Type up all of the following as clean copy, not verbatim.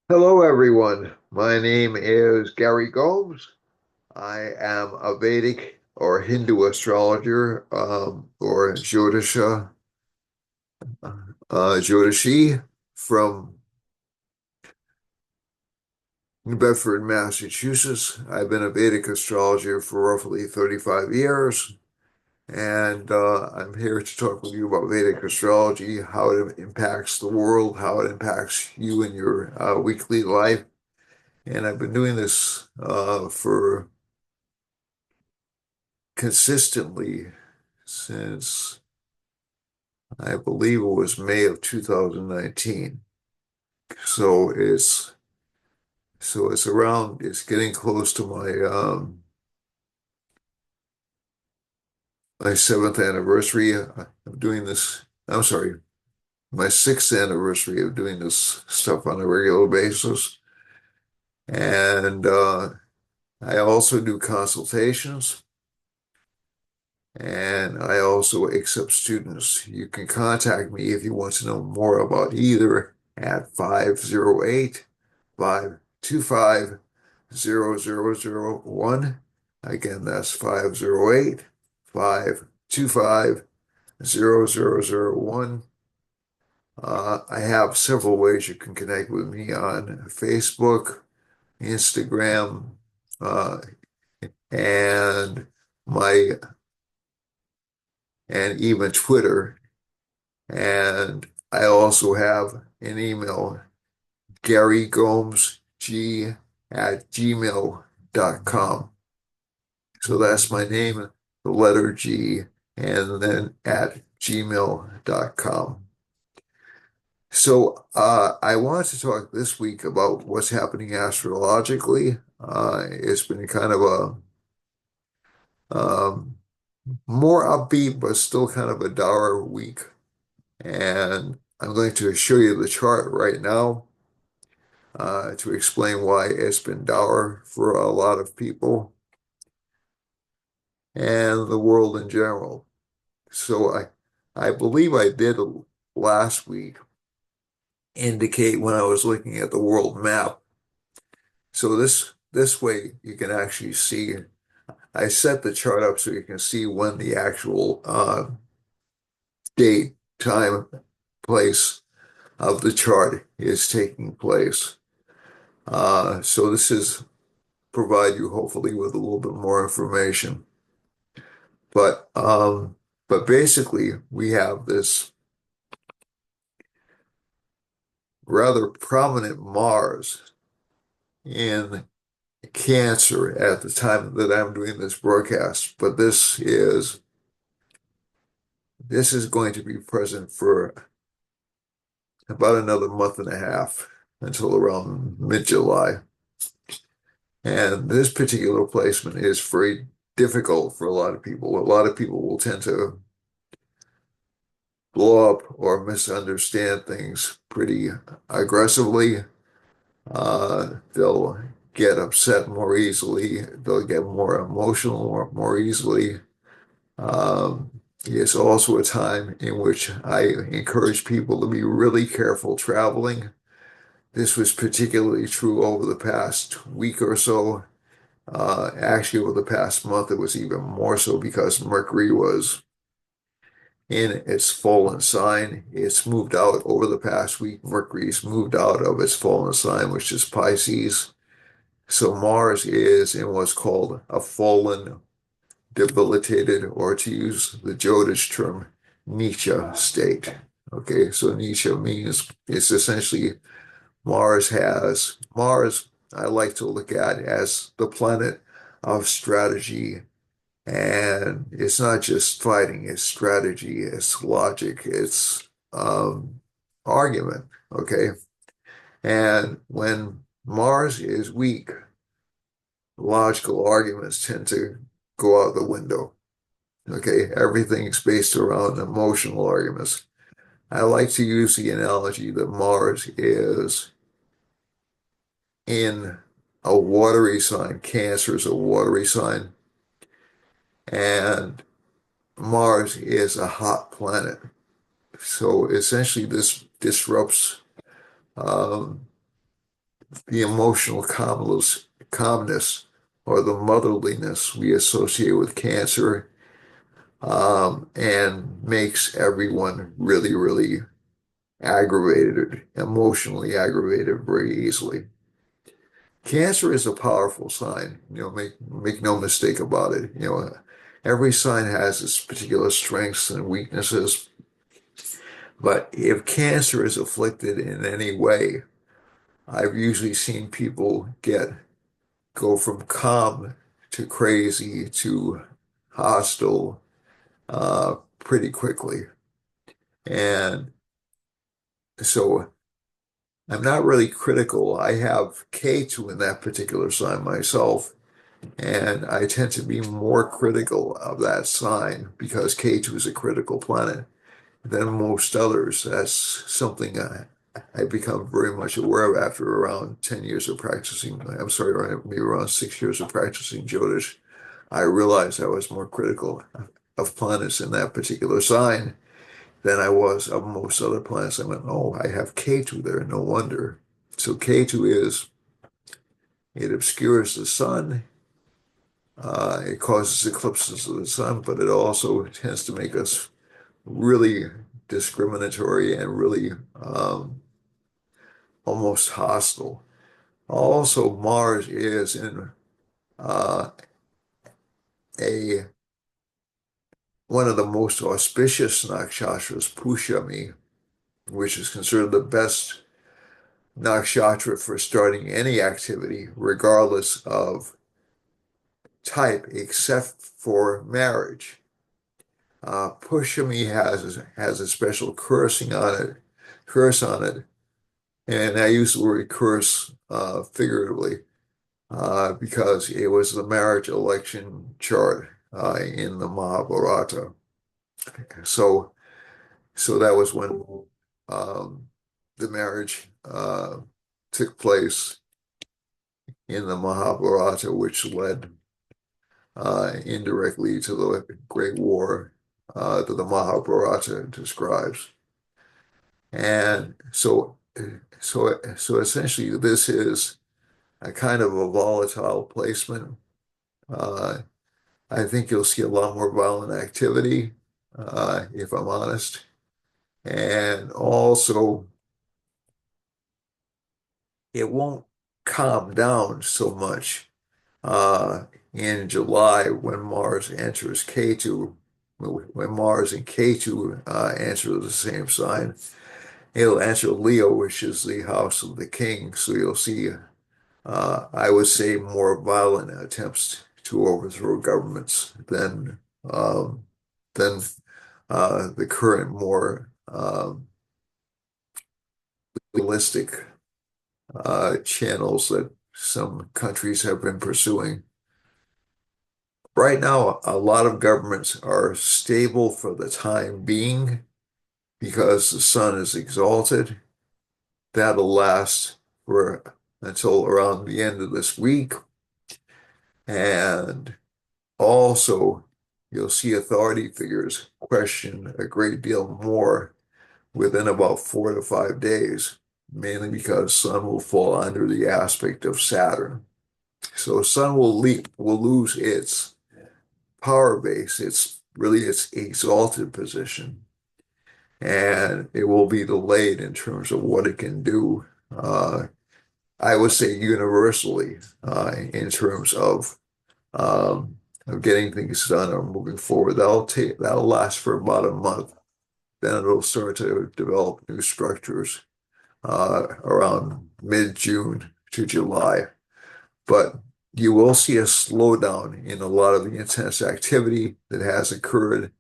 Hello, everyone. My name is Gary Gomes. I am a Vedic or Hindu astrologer, or Jyotishi from New Bedford, Massachusetts. I've been a Vedic astrologer for roughly 35 years, and I'm here to talk with you about Vedic astrology, how it impacts the world, how it impacts you in your weekly life. And I've been doing this for consistently since I believe it was May of 2019. So it's getting close to my seventh anniversary of doing this. I'm sorry, my sixth anniversary of doing this stuff on a regular basis. And I also do consultations. And I also accept students. You can contact me if you want to know more about either at 508-525-0001. Again, that's 508-525-0001. I have several ways you can connect with me on Facebook, Instagram, uh, and my and even Twitter. And I also have an email, GaryGomesG@gmail.com. So that's my name, the letter G, and then at gmail.com. So I want to talk this week about what's happening astrologically. It's been kind of a more upbeat, but still kind of a dour week. And I'm going to show you the chart right now to explain why it's been dour for a lot of people and the world in general. So I believe I did last week indicate when I was looking at the world map. So this way you can actually see. I set the chart up so you can see when the actual date, time, place of the chart is taking place. So this is provide you hopefully with a little bit more information. But but basically we have this rather prominent Mars in Cancer at the time that I'm doing this broadcast. But this is going to be present for about another month and a half until around mid-July. And this particular placement is very difficult for a lot of people. A lot of people will tend to blow up or misunderstand things pretty aggressively. They'll get upset more easily. They'll get more emotional more easily. Um, it's also a time in which I encourage people to be really careful traveling. This was particularly true over the past week or so. Actually, over the past month, it was even more so because Mercury was in its fallen sign. It's moved out over the past week. Mercury's moved out of its fallen sign, which is Pisces. So Mars is in what's called a fallen, debilitated, or to use the Jyotish term, Nietzsche state. Okay, so Nietzsche means it's essentially Mars, I like to look at as the planet of strategy. And it's not just fighting, it's strategy, it's logic, it's argument. Okay. And when Mars is weak, logical arguments tend to go out the window. Okay. Everything's based around emotional arguments. I like to use the analogy that Mars is in a watery sign. Cancer is a watery sign, and Mars is a hot planet. So essentially, this disrupts um, the emotional calmness or the motherliness we associate with Cancer, and makes everyone really, really aggravated, emotionally aggravated very easily. Cancer is a powerful sign, make no mistake about it. Every sign has its particular strengths and weaknesses, but if Cancer is afflicted in any way, I've usually seen people go from calm to crazy to hostile pretty quickly. And so I'm not really critical. I have K2 in that particular sign myself, and I tend to be more critical of that sign because K2 is a critical planet than most others. That's something I become very much aware of after around 10 years of practicing. I'm sorry, maybe around 6 years of practicing Jyotish. I realized I was more critical of planets in that particular sign than I was of most other planets. I went, oh, I have K2 there, no wonder. So K2 it obscures the sun, it causes eclipses of the sun, but it also tends to make us really discriminatory and really almost hostile. Also, Mars is in uh, a one of the most auspicious nakshatras, Pushami, which is considered the best nakshatra for starting any activity, regardless of type, except for marriage. Pushami has a special curse on it, and I use the word curse figuratively because it was the marriage election chart in the Mahabharata. So, so that was when um, the marriage took place in the Mahabharata, which led indirectly to the Great War that the Mahabharata describes. And so essentially, this is a kind of a volatile placement. Uh, I think you'll see a lot more violent activity, if I'm honest. And also, it won't calm down so much in July when Mars enters K2. When Mars and K2 enter the same sign, it'll enter Leo, which is the house of the king. So you'll see, I would say, more violent attempts to overthrow governments um, than the current more realistic channels that some countries have been pursuing. Right now, a lot of governments are stable for the time being because the sun is exalted. That'll last for until around the end of this week. And also, you'll see authority figures question a great deal more within about 4 to 5 days, mainly because Sun will fall under the aspect of Saturn. So Sun will lose its power base, its exalted position, and it will be delayed in terms of what it can do. I would say universally, in terms of getting things done or moving forward. That'll last for about a month. Then it'll start to develop new structures around mid-June to July. But you will see a slowdown in a lot of the intense activity that has occurred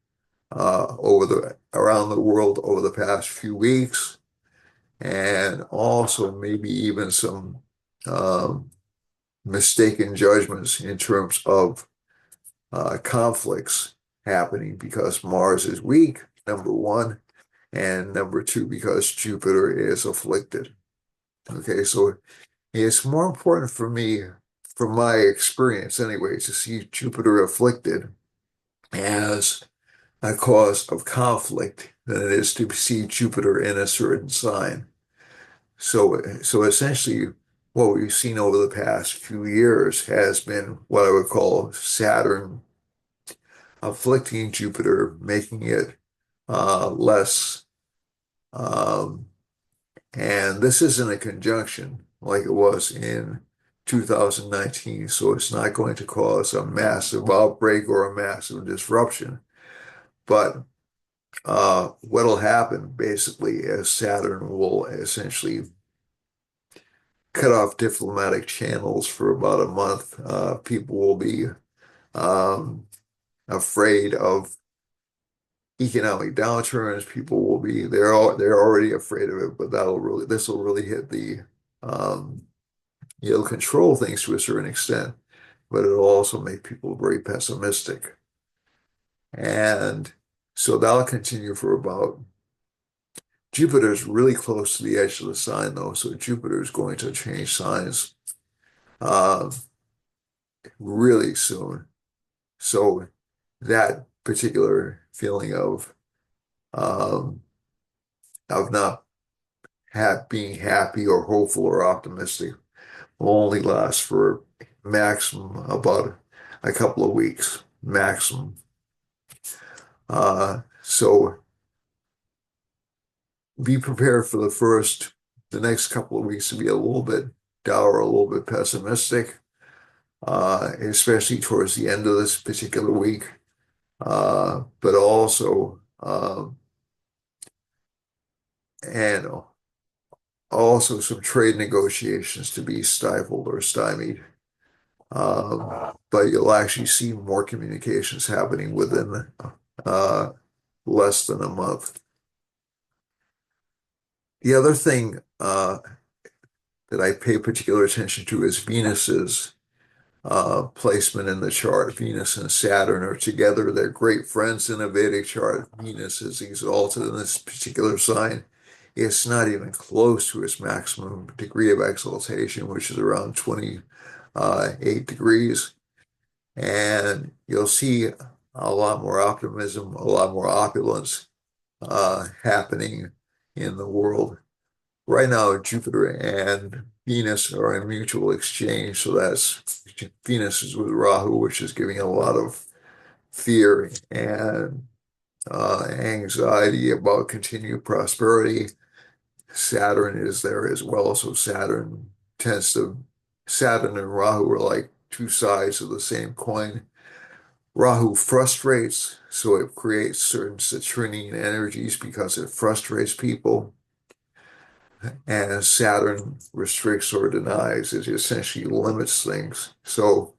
around the world over the past few weeks, and also maybe even some um, mistaken judgments in terms of conflicts happening because Mars is weak, number one, and number two, because Jupiter is afflicted. Okay, so it's more important for me, from my experience anyway, to see Jupiter afflicted as a cause of conflict than it is to see Jupiter in a certain sign. So essentially, what we've seen over the past few years has been what I would call Saturn afflicting Jupiter, making it less. Um, and this isn't a conjunction like it was in 2019, so it's not going to cause a massive outbreak or a massive disruption. But what'll happen basically is Saturn will essentially cut off diplomatic channels for about a month. People will be um, afraid of economic downturns. People will be they're already afraid of it, but this will really hit the um, it'll control things to a certain extent, but it'll also make people very pessimistic. And so that'll continue for about Jupiter's really close to the edge of the sign though, so Jupiter is going to change signs uh, really soon. So that particular feeling um, of not being happy or hopeful or optimistic will only last for maximum about a couple of weeks, maximum. So be prepared for the next couple of weeks to be a little bit dour, a little bit pessimistic, especially towards the end of this particular week. But also, and also some trade negotiations to be stifled or stymied. But you'll actually see more communications happening within uh, less than a month. The other thing that I pay particular attention to is Venus's placement in the chart. Venus and Saturn are together. They're great friends in a Vedic chart. Venus is exalted in this particular sign. It's not even close to its maximum degree of exaltation, which is around 28 degrees. And you'll see a lot more optimism, a lot more opulence happening in the world. Right now, Jupiter and Venus are in mutual exchange, so that's Venus is with Rahu, which is giving a lot of fear and anxiety about continued prosperity. Saturn is there as well, so tends to, Saturn and Rahu are like two sides of the same coin. Rahu frustrates, so it creates certain Saturnian energies because it frustrates people. And Saturn restricts or denies, it essentially limits things. So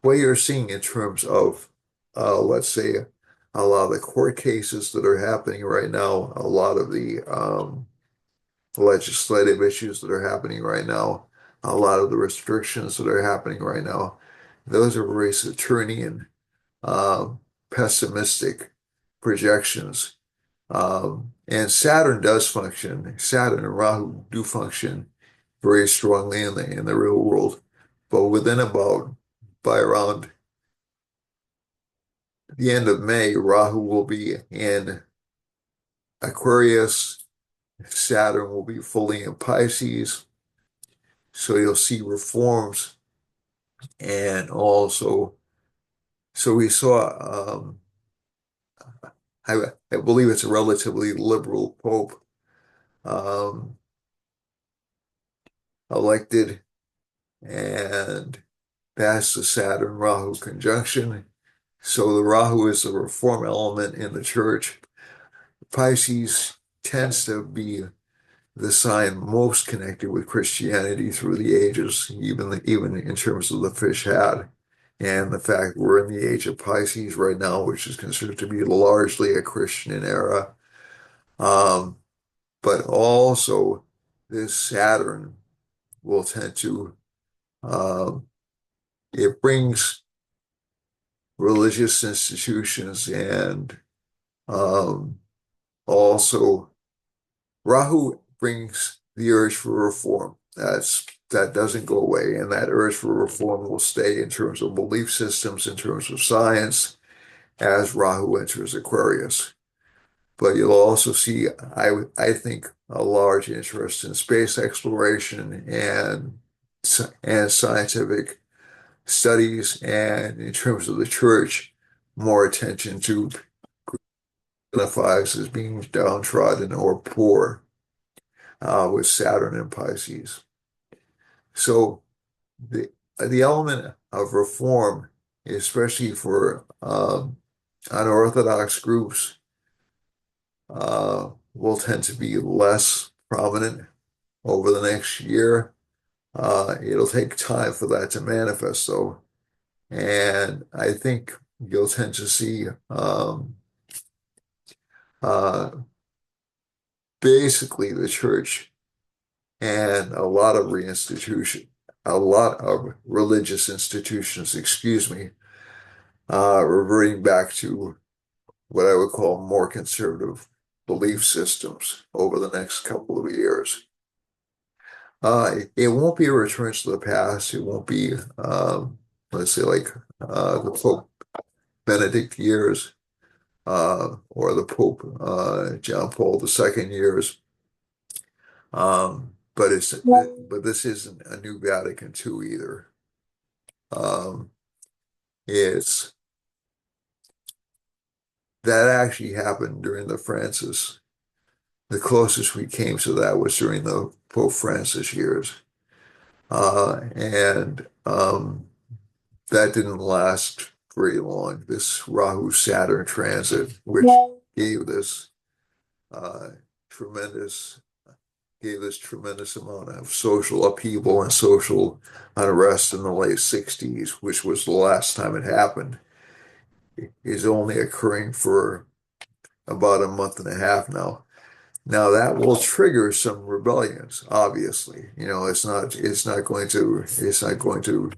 what you're seeing in terms of, let's say, a lot of the court cases that are happening right now, a lot of the legislative issues that are happening right now, a lot of the restrictions that are happening right now, those are very Saturnian, um, pessimistic projections. And Saturn does function. Saturn and Rahu do function very strongly in the real world. But by around the end of May, Rahu will be in Aquarius. Saturn will be fully in Pisces. So you'll see reforms and also, so we saw, I believe it's a relatively liberal Pope um, elected, and that's the Saturn Rahu conjunction. So the Rahu is the reform element in the church. Pisces tends to be the sign most connected with Christianity through the ages, even in terms of the fish hat. And the fact we're in the age of Pisces right now, which is considered to be largely a Christian era. Um, but also this Saturn will tend to, um, it brings religious institutions and um, also Rahu brings the urge for reform. That doesn't go away, and that urge for reform will stay in terms of belief systems, in terms of science, as Rahu enters Aquarius. But you'll also see, I think, a large interest in space exploration and and scientific studies, and in terms of the church, more attention to identifies as being downtrodden or poor with Saturn and Pisces. So the the element of reform, especially for unorthodox groups, will tend to be less prominent over the next year. It'll take time for that to manifest, though, and I think you'll tend to see uh, basically the church and a lot of religious institutions, excuse me, reverting back to what I would call more conservative belief systems over the next couple of years. It won't be a return to the past. It won't be, let's say, like the Pope Benedict years or the Pope John Paul II years. But this isn't a new Vatican II either. Um, it's that actually happened during the Francis. The closest we came to that was during the Pope Francis years. And that didn't last very long. This Rahu Saturn transit, which gave this uh, tremendous tremendous amount of social upheaval and social unrest in the late 60s, which was the last time it happened, is only occurring for about a month and a half now. Now that will trigger some rebellions, obviously. You know, it's not going to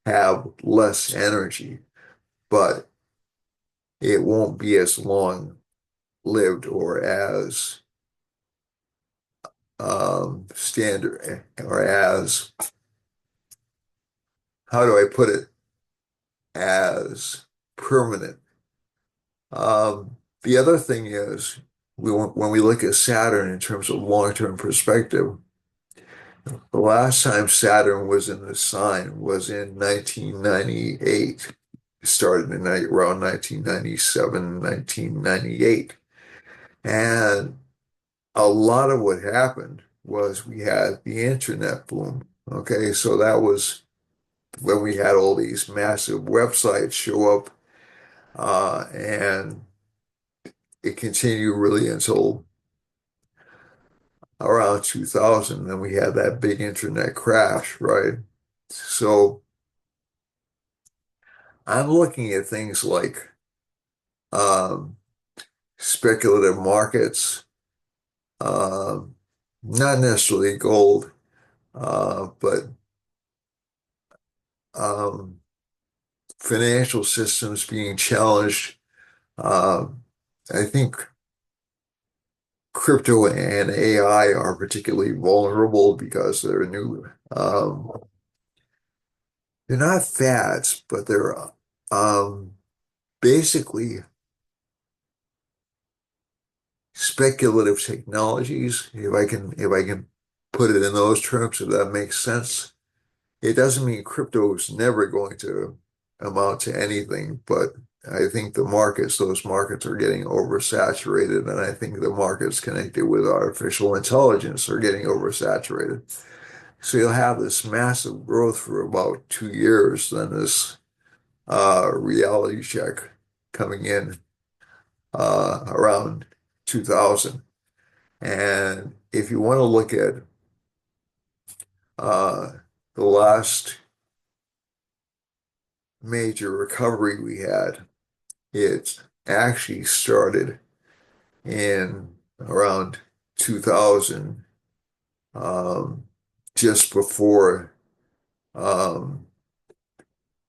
have less energy, but it won't be as long lived or as standard or as, how do I put it, as permanent. The other thing is, when we look at Saturn in terms of long-term perspective, the last time Saturn was in the sign was in 1998. It started in around 1997, 1998. And a lot of what happened was we had the internet boom. Okay, so that was when we had all these massive websites show up, and it continued really until around 2000. Then we had that big internet crash, right? So I'm looking at things like um, speculative markets, um, not necessarily gold, but um, financial systems being challenged. Um, I think crypto and AI are particularly vulnerable because they're not fads, but they're um, basically speculative technologies. If I can put it in those terms, if that makes sense. It doesn't mean crypto is never going to amount to anything, but I think those markets are getting oversaturated, and I think the markets connected with artificial intelligence are getting oversaturated. So you'll have this massive growth for about 2 years, then this reality check coming in around 2000. And if you want to look at uh, the last major recovery we had, it actually started in around 2000, um, just before um,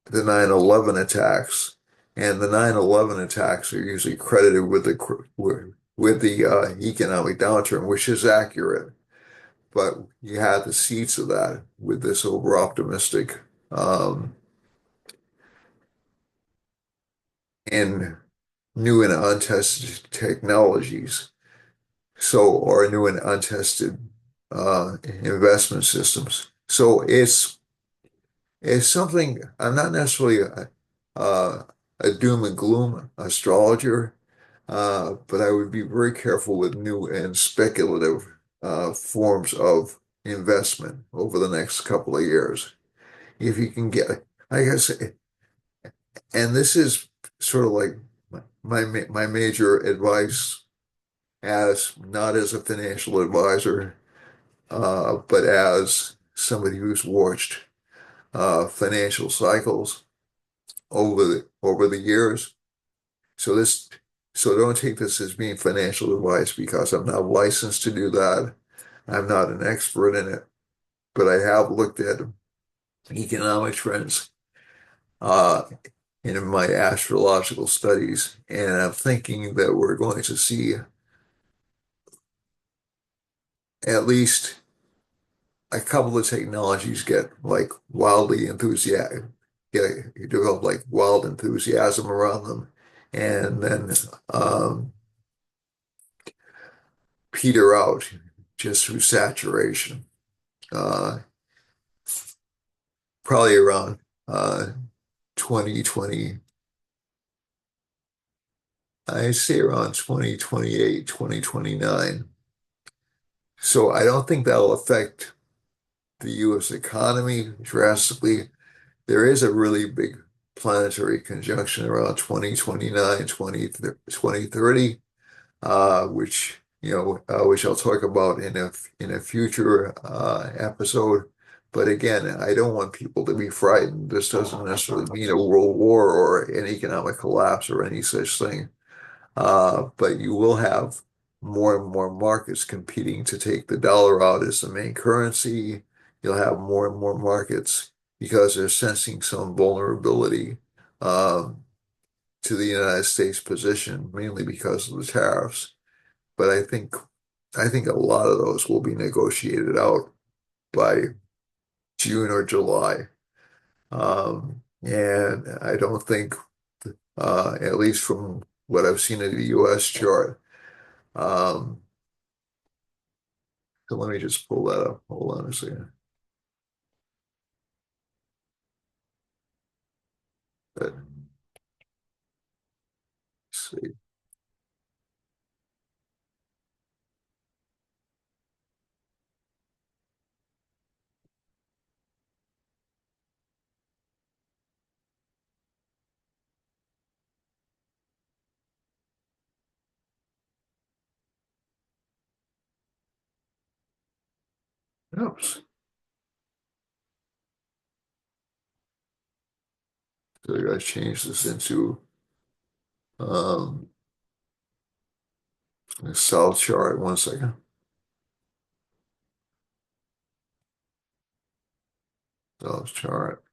the 9/11 attacks. And the 9/11 attacks are usually credited with the economic downturn, which is accurate. But you had the seeds of that with this over-optimistic um, and new and untested technologies. Or new and untested investment systems. So It's something I'm not necessarily uh, a doom and gloom astrologer, but I would be very careful with new and speculative forms of investment over the next couple of years. If you can get, I guess, and this is sort of like my major advice as not as a financial advisor, but as somebody who's watched financial cycles over the years. So this so don't take this as being financial advice because I'm not licensed to do that. I'm not an expert in it, but I have looked at economic trends uh, in my astrological studies, and I'm thinking that we're going to see at least a couple of technologies get like wildly enthusiastic, get develop like wild enthusiasm around them, and then um, peter out just through saturation. Uh, Probably around 2020, I say around 2028, 2029. So I don't think that'll affect the US economy drastically. There is a really big planetary conjunction around 2029, 2030, which which I'll talk about in a future episode. But again, I don't want people to be frightened. This doesn't necessarily mean a world war or an economic collapse or any such thing. But you will have more and more markets competing to take the dollar out as the main currency. You'll have more and more markets because they're sensing some vulnerability um, to the United States position, mainly because of the tariffs. But I think a lot of those will be negotiated out by June or July. And I don't think, at least from what I've seen in the US chart, um, so let me just pull that up. Hold on a second. Let's see. Oops. So I gotta change this into um, a south chart. One second. South chart.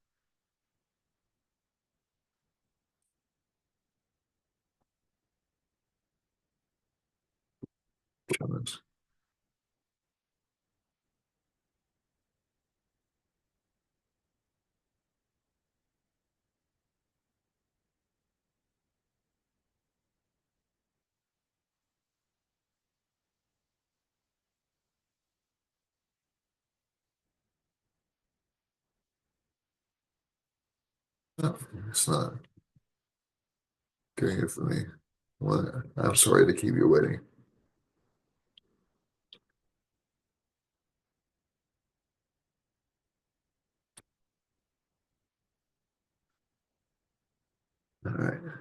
No, it's not doing it for me. Well, I'm sorry to keep you waiting. All right.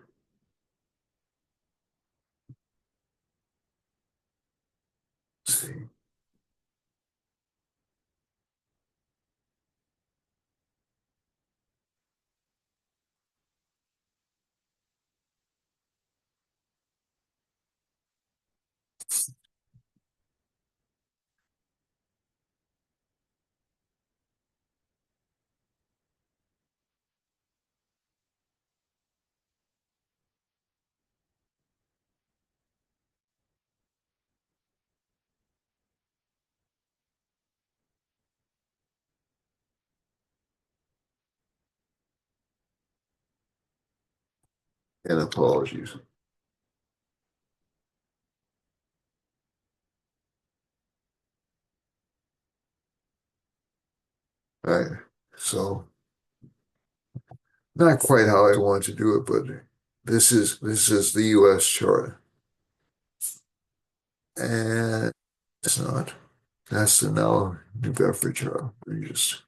Let's see. And apologies. All right. So. Not quite how I want to do it, but this is the US chart. And it's not. That's the now New Bedford chart. We just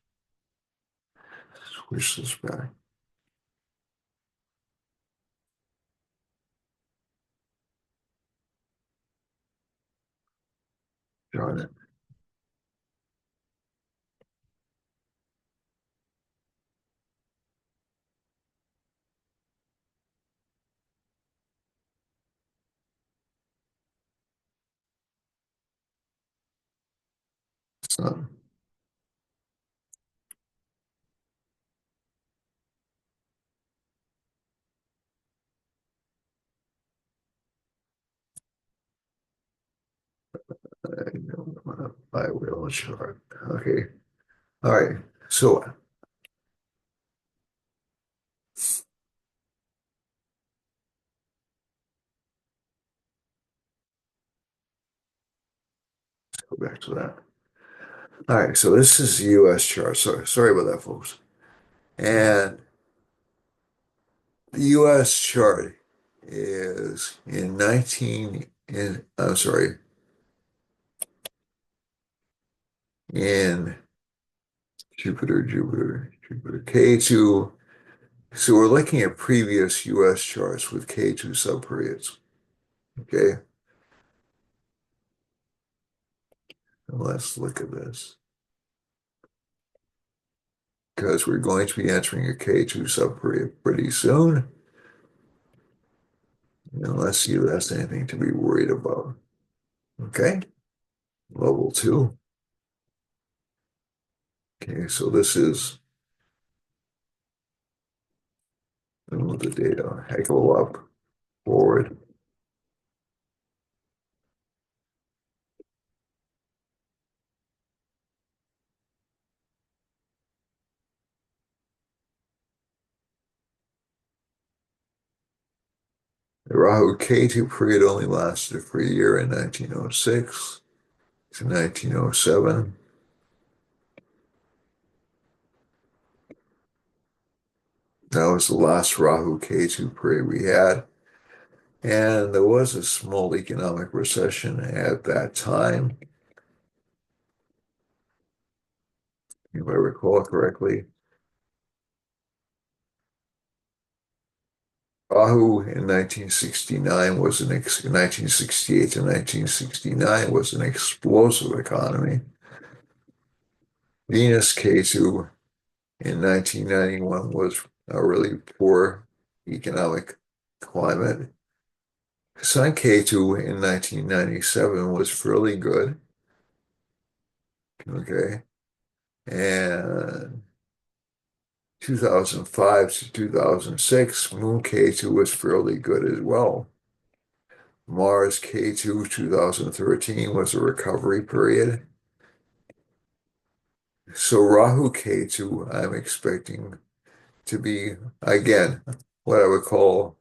switch this back. Darn it. It's not. I know my wheel chart. Okay. All right. So go back to that. All right. So this is the US chart. Sorry about that, folks. And the US chart is in 19 in I'm sorry, in Jupiter K2. So we're looking at previous US charts with K2 subperiods. Okay. And let's look at this because we're going to be entering a K2 subperiod pretty soon. And let's see if that's anything to be worried about. Okay. Level two. Okay. So this is move the data a heck of a lot forward. The Rahu Ketu period only lasted for a year in 1906 to 1907. That was the last Rahu Ketu period we had. And there was a small economic recession at that time, if I recall correctly. Rahu in 1969 was 1968 to 1969 was an explosive economy. Venus Ketu in 1991 was a really poor economic climate. Sun Ketu in 1997 was fairly good. Okay. And 2005 to 2006, Moon K2 was fairly good as well. Mars K2 2013 was a recovery period. So Rahu K2, I'm expecting to be, again, what I would call,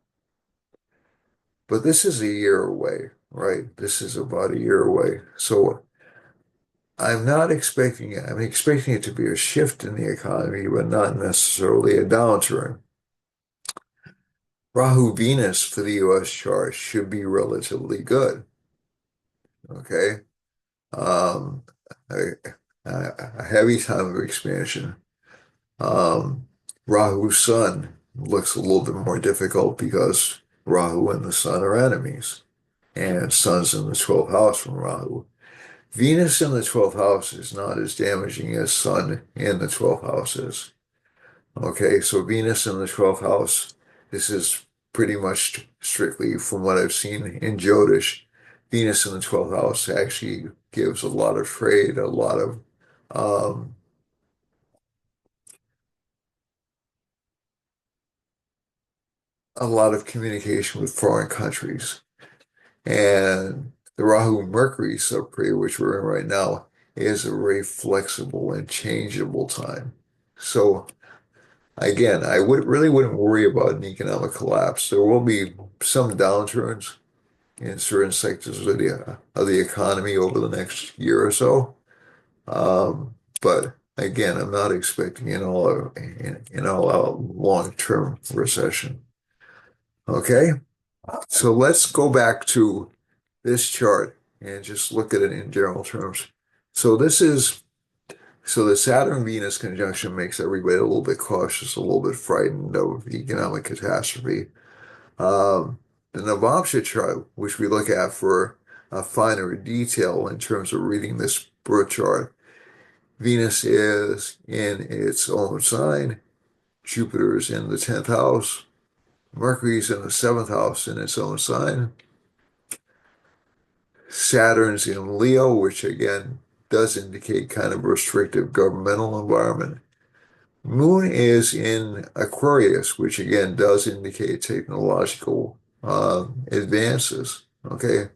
but this is a year away, right? This is about a year away. So I'm expecting it to be a shift in the economy, but not necessarily a downturn. Rahu Venus for the US chart should be relatively good. Okay. Um, a, a heavy time of expansion. Um, Rahu Sun looks a little bit more difficult because Rahu and the Sun are enemies, and Sun's in the 12th house from Rahu. Venus in the 12th house is not as damaging as Sun in the 12th house is. Okay, so Venus in the 12th house, this is pretty much strictly from what I've seen in Jyotish. Venus in the 12th house actually gives um, a lot of communication with foreign countries. And the Rahu Mercury subperiod, which we're in right now, is a very flexible and changeable time. So again, I would really wouldn't worry about an economic collapse. There will be some downturns in certain sectors of the economy over the next year or so. But again, I'm not expecting an all-out long-term recession. Okay, so let's go back to this chart and just look at it in general terms. So this is so the Saturn-Venus conjunction makes everybody a little bit cautious, a little bit frightened of economic catastrophe. The Navamsha chart, which we look at for a finer detail in terms of reading this birth chart, Venus is in its own sign, Jupiter is in the 10th house, Mercury's in the 7th house in its own sign, Saturn's in Leo, which again does indicate kind of a restrictive governmental environment. Moon is in Aquarius, which again does indicate technological advances. Okay,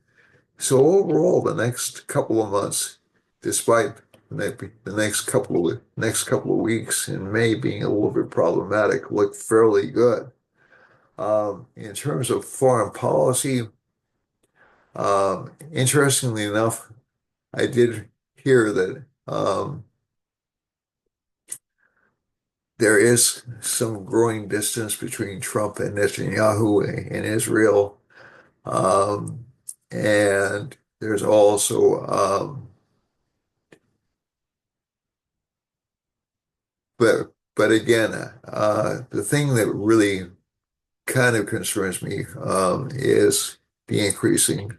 so overall, the next couple of months, despite the next couple of weeks in May being a little bit problematic, look fairly good. In terms of foreign policy, interestingly enough, I did hear that there is some growing distance between Trump and Netanyahu in Israel. Um, and there's also, but again, the thing that really kind of concerns me is the increasing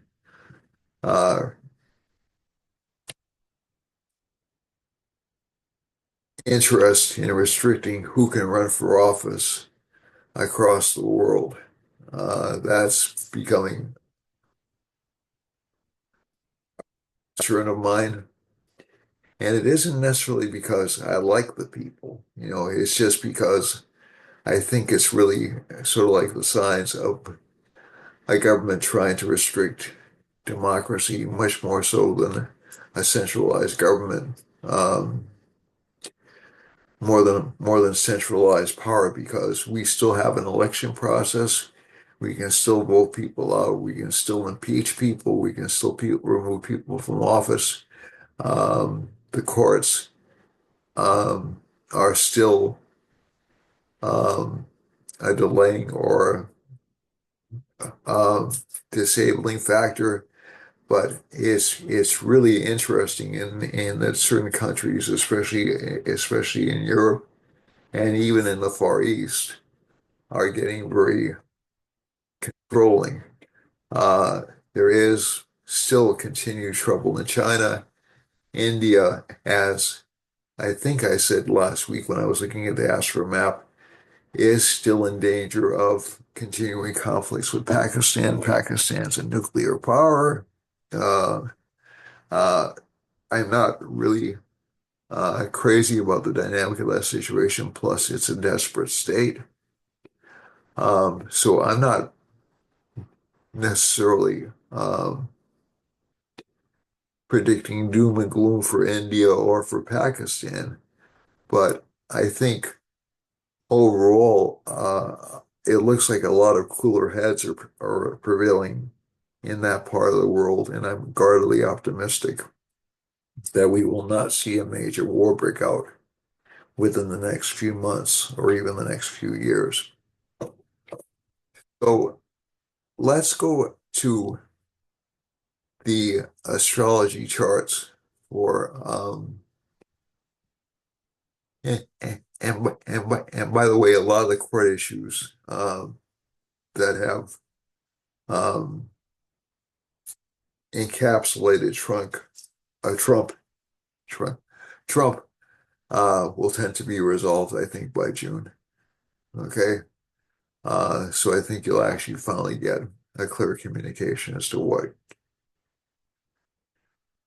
uh, interest in restricting who can run for office across the world. That's becoming a concern of mine. And it isn't necessarily because I like the people, it's just because I think it's really sort of like the signs of a government trying to restrict democracy much more so than a centralized government, more than centralized power, because we still have an election process. We can still vote people out. We can still impeach people. We can still remove people from office. The courts are still um, a delaying or um, disabling factor. But it's really interesting in that certain countries, especially in Europe and even in the Far East, are getting very controlling. Uh, there is still continued trouble in China. India, as I think I said last week when I was looking at the Astro map, is still in danger of continuing conflicts with Pakistan. Pakistan's a nuclear power. Uh, uh, I'm not really crazy about the dynamic of that situation. Plus, it's a desperate state. So I'm not necessarily predicting doom and gloom for India or for Pakistan, but I think overall, it looks like a lot of cooler heads are prevailing in that part of the world, and I'm guardedly optimistic that we will not see a major war break out within the next few months or even the next few years. So let's go to the astrology charts for and by the way, a lot of the court issues that have um, encapsulated Trump, Trump, Trump will tend to be resolved, I think, by June. Okay, so I think you'll actually finally get a clear communication as to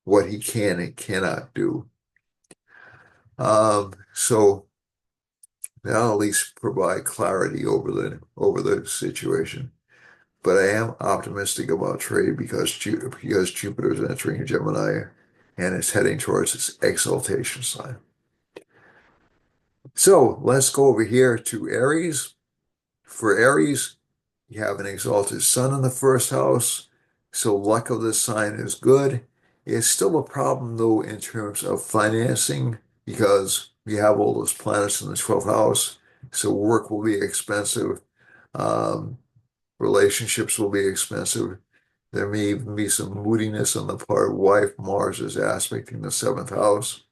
what he can and cannot do. So that'll at least provide clarity over the situation. But I am optimistic about trade because Jupiter's entering Gemini and it's heading towards its exaltation sign. So let's go over here to Aries. For Aries, you have an exalted sun in the first house, so luck of this sign is good. It's still a problem though in terms of financing because we have all those planets in the 12th house. So work will be expensive. Um, Relationships will be expensive. There may even be some moodiness on the part of wife. Mars is aspecting the seventh house.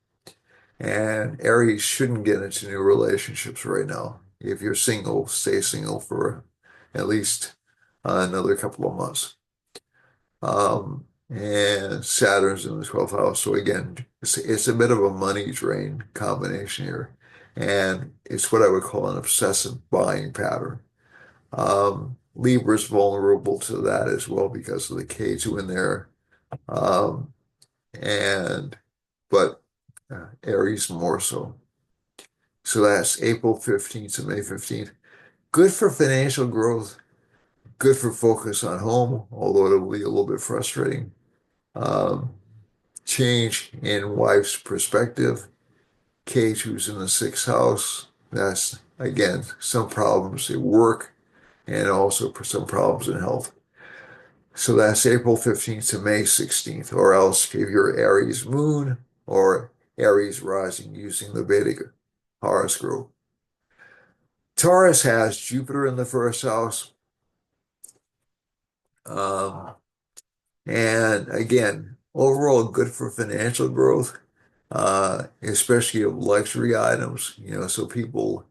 And Aries shouldn't get into new relationships right now. If you're single, stay single for at least another couple of months. And Saturn's in the 12th house. So again, it's a bit of a money drain combination here. And it's what I would call an obsessive buying pattern. Libra's vulnerable to that as well because of the K2 in there. Um, and but Aries more so. So that's April 15th to May 15th. Good for financial growth, good for focus on home, although it'll be a little bit frustrating. Um, Change in wife's perspective. K2's in the sixth house. That's again some problems at work and also some problems in health. So that's April 15th to May 16th, or else if you're Aries moon or Aries rising using the Vedic horoscope. Taurus has Jupiter in the first house. Um, and again, overall good for financial growth, especially of luxury items, so people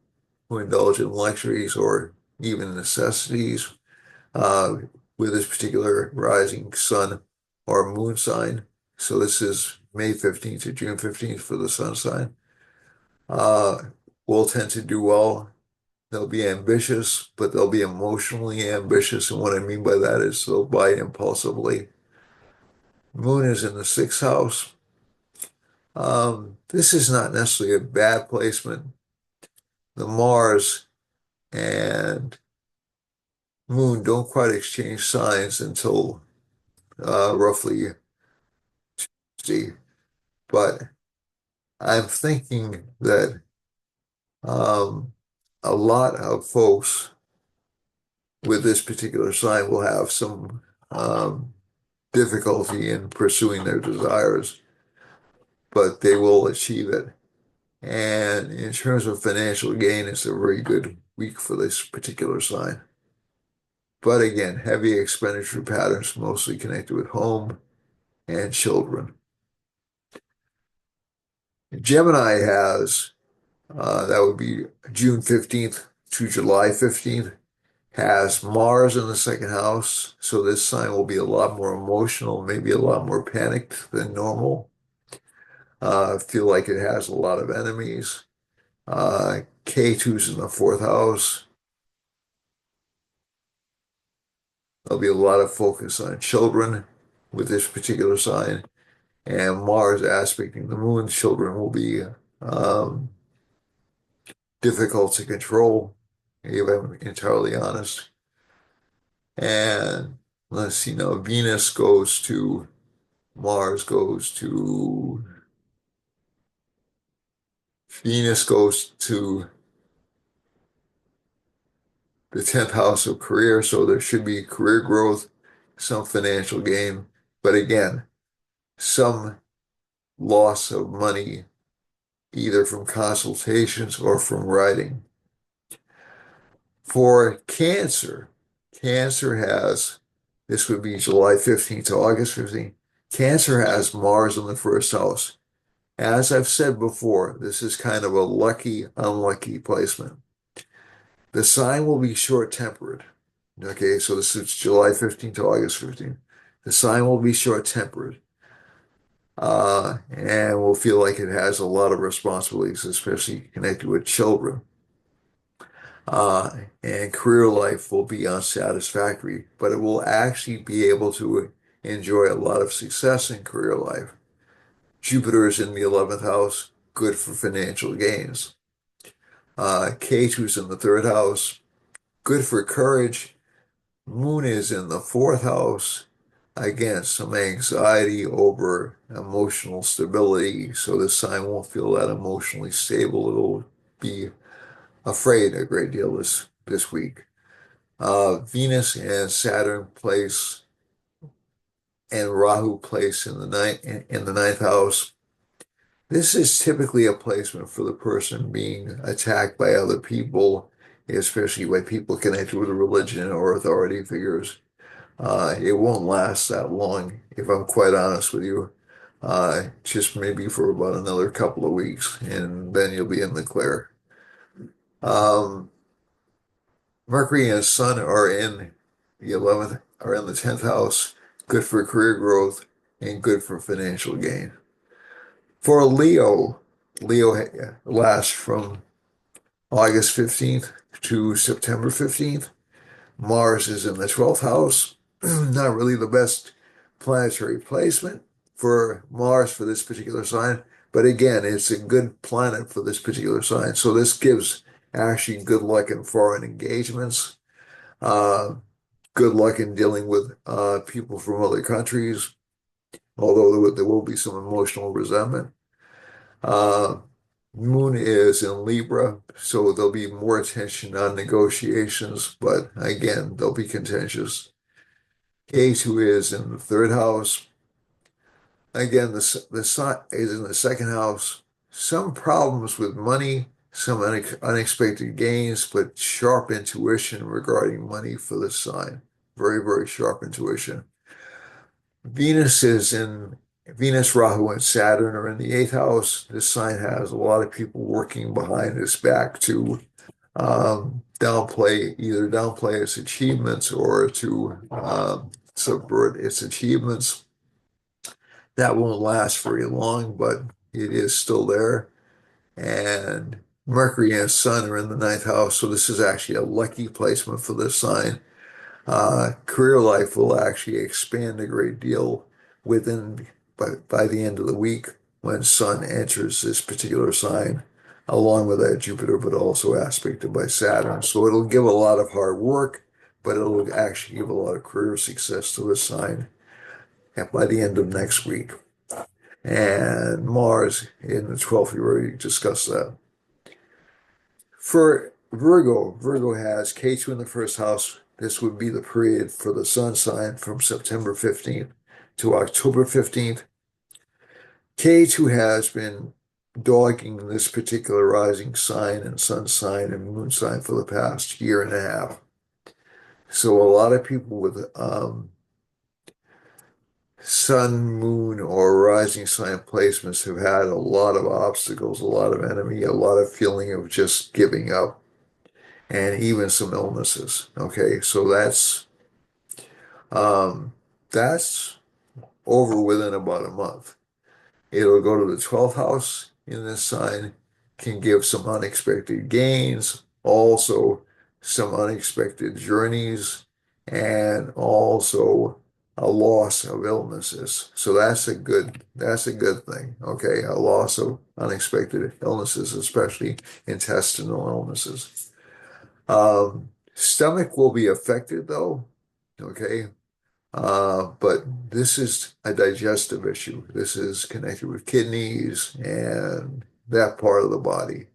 who indulge in luxuries or even necessities, uh, with this particular rising sun or moon sign. So this is May 15th to June 15th for the sun sign. Uh, will tend to do well. They'll be ambitious, but they'll be emotionally ambitious. And what I mean by that is they'll buy impulsively. Moon is in the sixth house. This is not necessarily a bad placement. The Mars and Moon don't quite exchange signs until roughly Tuesday. But I'm thinking that um, a lot of folks with this particular sign will have some difficulty in pursuing their desires, but they will achieve it. And in terms of financial gain, it's a very good week for this particular sign. But again, heavy expenditure patterns mostly connected with home and children. Gemini has, that would be June 15th to July 15th, has Mars in the second house. So this sign will be a lot more emotional, maybe a lot more panicked than normal. Feel like it has a lot of enemies. K2's in the fourth house. There'll be a lot of focus on children with this particular sign. And Mars aspecting the moon, children will be um, difficult to control, if I'm entirely honest. And let's see now, Mars goes to, Venus goes to the 10th house of career, so there should be career growth, some financial gain, but again, some loss of money, either from consultations or from writing. For Cancer, Cancer has, this would be July 15th to August 15th. Cancer has Mars in the first house. As I've said before, this is kind of a lucky, unlucky placement. The sign will be short-tempered. Okay, so this is July 15th to August 15th. The sign will be short-tempered. And will feel like it has a lot of responsibilities, especially connected with children. And career life will be unsatisfactory, but it will actually be able to enjoy a lot of success in career life. Jupiter is in the 11th house, good for financial gains. K2's in the third house, good for courage. Moon is in the fourth house. Again, some anxiety over emotional stability, so this sign won't feel that emotionally stable. It'll be afraid a great deal this week. Venus and Saturn place and Rahu place in the ninth house. This is typically a placement for the person being attacked by other people, especially by people connected with religion or authority figures. It won't last that long, if I'm quite honest with you. Just maybe for about another couple of weeks, and then you'll be in the clear. Um, Mercury and Sun are in the 11th, are in the 10th house, good for career growth and good for financial gain. For Leo, lasts from August 15th to September 15th. Mars is in the 12th house. Not really the best planetary placement for Mars for this particular sign, but again, it's a good planet for this particular sign. So this gives actually good luck in foreign engagements, uh, good luck in dealing with people from other countries, although there will be some emotional resentment. Uh, Moon is in Libra, so there'll be more attention on negotiations, but again, they'll be contentious. K2 is in the third house. Again, the sun is in the second house. Some problems with money, some unexpected gains, but sharp intuition regarding money for the sign. Very, very sharp intuition. Venus is in Venus, Rahu, and Saturn are in the eighth house. This sign has a lot of people working behind its back to either downplay its achievements or to subvert its achievements. That won't last very long, but it is still there. And Mercury and Sun are in the ninth house, so this is actually a lucky placement for this sign. Career life will actually expand a great deal within by the end of the week when Sun enters this particular sign, along with that Jupiter, but also aspected by Saturn. So it'll give a lot of hard work, but it'll actually give a lot of career success to the sign by the end of next week. And Mars in the 12th, we already discussed that. For Virgo has K2 in the first house. This would be the period for the sun sign from September 15th to October 15th. K2 has been dogging this particular rising sign and sun sign and moon sign for the past year and a half. So a lot of people with sun, moon, or rising sign placements have had a lot of obstacles, a lot of enemy, a lot of feeling of just giving up, and even some illnesses. Okay, so um, that's over within about a month. It'll go to the 12th house in this sign, can give some unexpected gains, also some unexpected journeys, and also a loss of illnesses. So that's a good thing. Okay, a loss of unexpected illnesses, especially intestinal illnesses. Stomach will be affected though. Okay, but this is a digestive issue. This is connected with kidneys and that part of the body.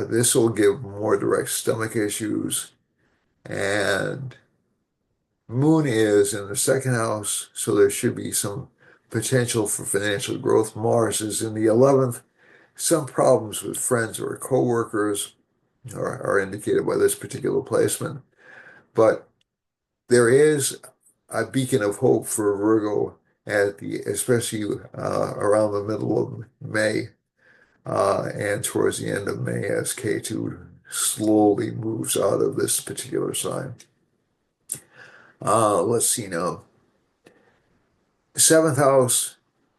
This will give more direct stomach issues. And Moon is in the second house, so there should be some potential for financial growth. Mars is in the 11th. Some problems with friends or coworkers are indicated by this particular placement. But there is a beacon of hope for Virgo especially around the middle of May and towards the end of May as K2 slowly moves out of this particular sign. Let's see now. Seventh house,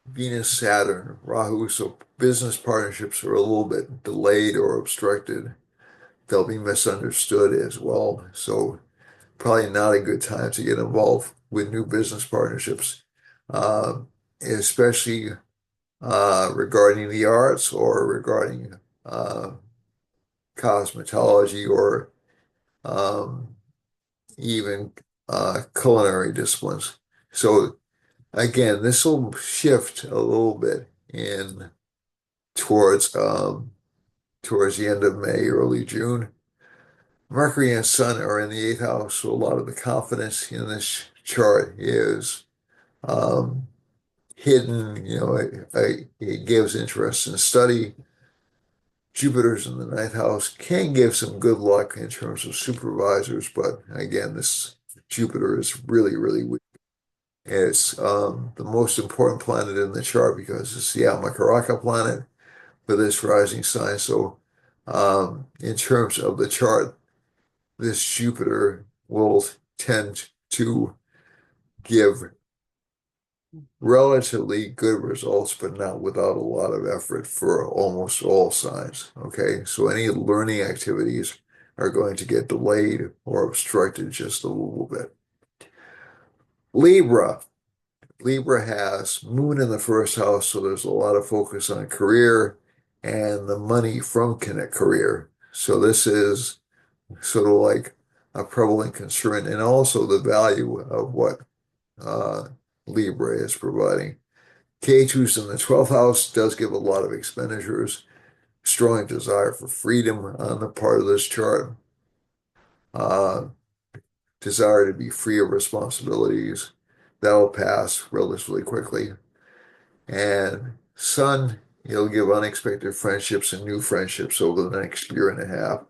Venus, Saturn, Rahu. So business partnerships are a little bit delayed or obstructed. They'll be misunderstood as well. So probably not a good time to get involved with new business partnerships, uh, especially regarding the arts or regarding cosmetology or um, even culinary disciplines. So again, this will shift a little bit in towards towards the end of May, early June. Mercury and Sun are in the eighth house, so a lot of the confidence in this chart is um, hidden, it gives interest in study. Jupiter's in the ninth house can give some good luck in terms of supervisors, but again, this Jupiter is really, really weak. It's the most important planet in the chart because it's the Almacaraka planet for this rising sign. So, in terms of the chart, this Jupiter will tend to give relatively good results, but not without a lot of effort for almost all signs. Okay, so any learning activities are going to get delayed or obstructed just a little bit. Libra. Libra has Moon in the first house, so there's a lot of focus on career and the money from connect career. So this is sort of like a prevalent concern, and also the value of what uh, Libra is providing. K2's in the 12th house does give a lot of expenditures, strong desire for freedom on the part of this chart, uh, desire to be free of responsibilities. That'll pass relatively quickly. And Sun, he'll give unexpected friendships and new friendships over the next year and a half.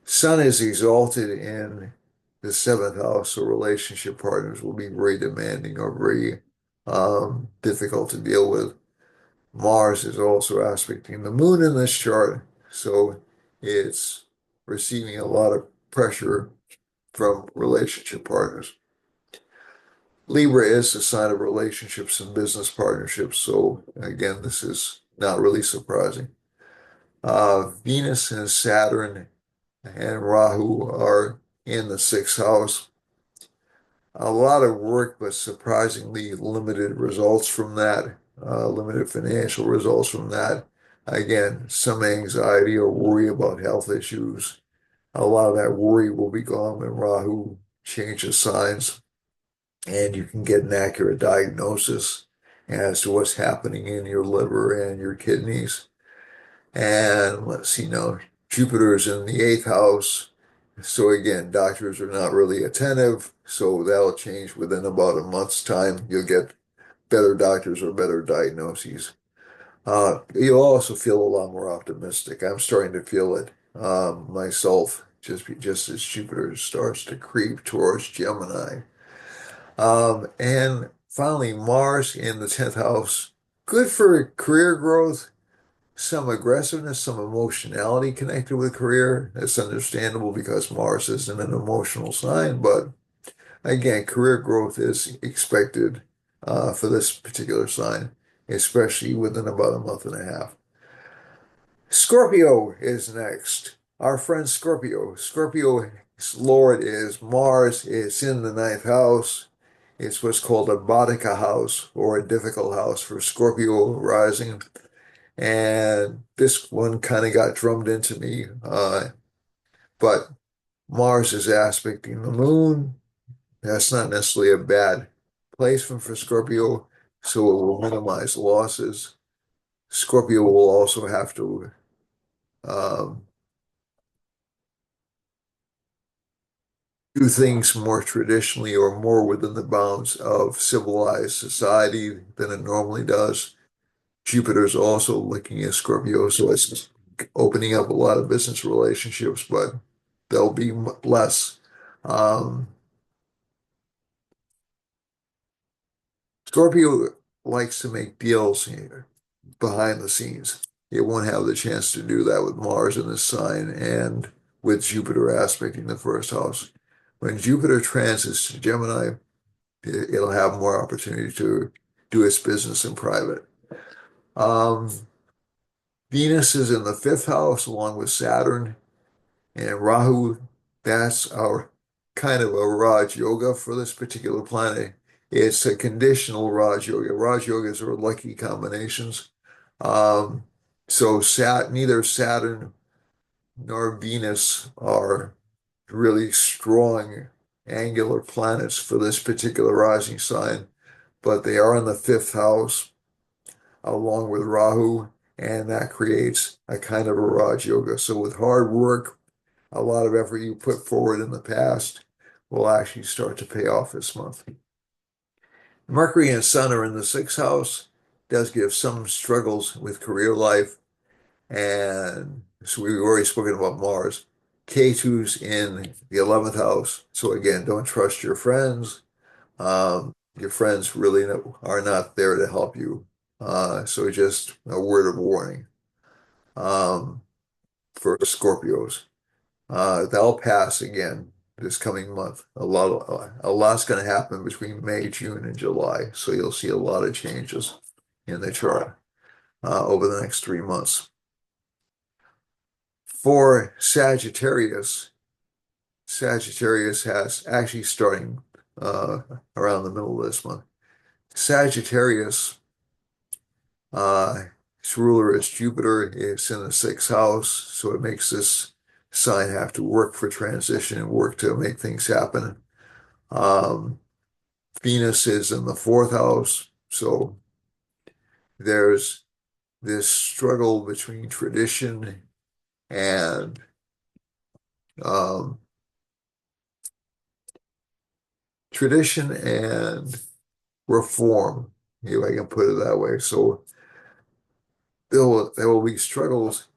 Sun is exalted in the seventh house, so relationship partners will be very demanding or very difficult to deal with. Mars is also aspecting the moon in this chart, so it's receiving a lot of pressure from relationship partners. Libra is a sign of relationships and business partnerships, so again, this is not really surprising. Venus and Saturn and Rahu are in the sixth house. A lot of work, but surprisingly limited results from that, limited financial results from that. Again, some anxiety or worry about health issues. A lot of that worry will be gone when Rahu changes signs, and you can get an accurate diagnosis as to what's happening in your liver and your kidneys. And let's see now, Jupiter's in the eighth house. So again, doctors are not really attentive, so that'll change within about a month's time. You'll get better doctors or better diagnoses. You'll also feel a lot more optimistic. I'm starting to feel it myself, just as Jupiter starts to creep towards Gemini. And finally, Mars in the 10th house, good for career growth, some aggressiveness, some emotionality connected with career. That's understandable because Mars isn't an emotional sign, but again, career growth is expected for this particular sign, especially within about a month and a half. Scorpio is next. Our friend Scorpio. Scorpio's Lord is Mars. It's in the ninth house. It's what's called a Bhatika house or a difficult house for Scorpio rising. And this one kind of got drummed into me. But Mars is aspecting the moon. That's not necessarily a bad placement for Scorpio, so it will minimize losses. Scorpio will also have to um, do things more traditionally or more within the bounds of civilized society than it normally does. Jupiter's also looking at Scorpio, so it's opening up a lot of business relationships, but there'll be less. Um, Scorpio likes to make deals here behind the scenes. It won't have the chance to do that with Mars in this sign and with Jupiter aspecting the first house. When Jupiter transits to Gemini, it'll have more opportunity to do its business in private. Um, Venus is in the fifth house along with Saturn and Rahu. That's our kind of a Raj Yoga for this particular planet. It's a conditional Raj Yoga. Raj Yogas are lucky combinations. Um, so neither Saturn nor Venus are really strong angular planets for this particular rising sign, but they are in the fifth house along with Rahu, and that creates a kind of a Raj Yoga. So with hard work, a lot of effort you put forward in the past will actually start to pay off this month. Mercury and Sun are in the sixth house. Does give some struggles with career life. And so we've already spoken about Mars. K2's in the 11th house. So again, don't trust your friends. Your friends really are not there to help you. So just a word of warning um, for Scorpios. That'll pass again this coming month. A lot's going to happen between May, June, and July. So you'll see a lot of changes in the chart over the next 3 months. For Sagittarius, Sagittarius has actually starting uh, around the middle of this month. Sagittarius, uh, its ruler is Jupiter. It's in the sixth house, so it makes this sign have to work for transition and work to make things happen. Um, Venus is in the fourth house, so there's this struggle between and um, tradition and reform, if I can put it that way. So there will be struggles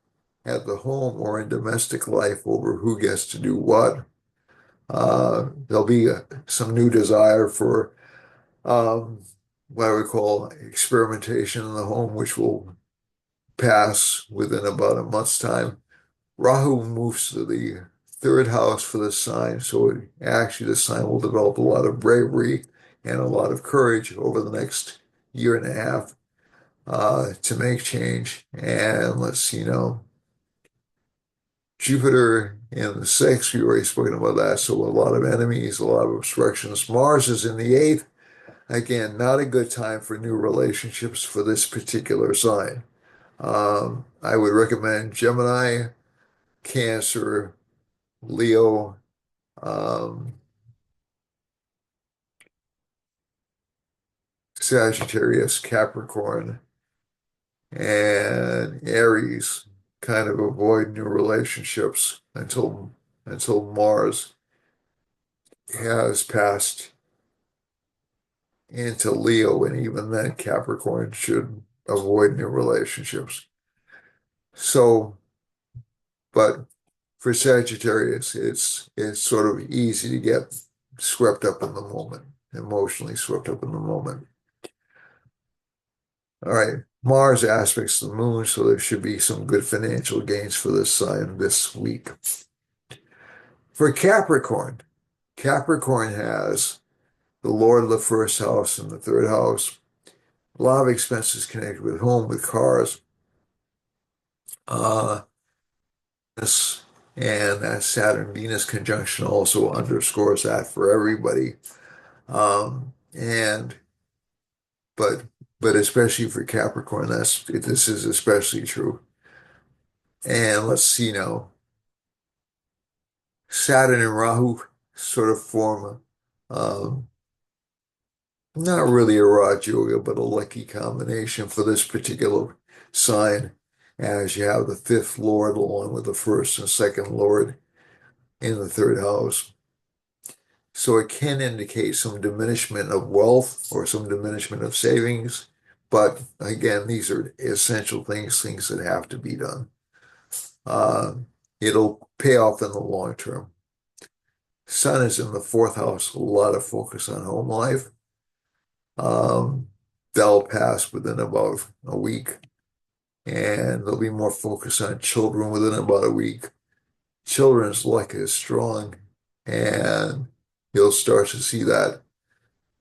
at the home or in domestic life over who gets to do what. There'll be some new desire for um, what I would call experimentation in the home, which will pass within about a month's time. Rahu moves to the third house for the sign, so actually the sign will develop a lot of bravery and a lot of courage over the next year and a half to make change. And let's see now, Jupiter in the sixth, we already spoken about that, so a lot of enemies, a lot of obstructions. Mars is in the eighth. Again, not a good time for new relationships for this particular sign. I would recommend Gemini, Cancer, Leo, um, Sagittarius, Capricorn, and Aries. Kind of avoid new relationships until Mars has passed into Leo, and even then Capricorn should avoid new relationships. So, but for Sagittarius, it's sort of easy to get swept up in the moment, emotionally swept up in the moment. All right, Mars aspects the moon, so there should be some good financial gains for this sign this week. For Capricorn, Capricorn has the Lord of the first house and the third house. A lot of expenses connected with home, with cars. Uh, this and that Saturn-Venus conjunction also underscores that for everybody. And but especially for Capricorn, this is especially true. And let's see now, Saturn and Rahu sort of form not really a Raj Yoga, but a lucky combination for this particular sign, as you have the fifth Lord along with the first and second Lord in the third house. So it can indicate some diminishment of wealth or some diminishment of savings. But again, these are essential things that have to be done. Uh, it'll pay off in the long term. Sun is in the fourth house, a lot of focus on home life. That'll pass within about a week, and there'll be more focus on children within about a week. Children's luck is strong, and you'll start to see that.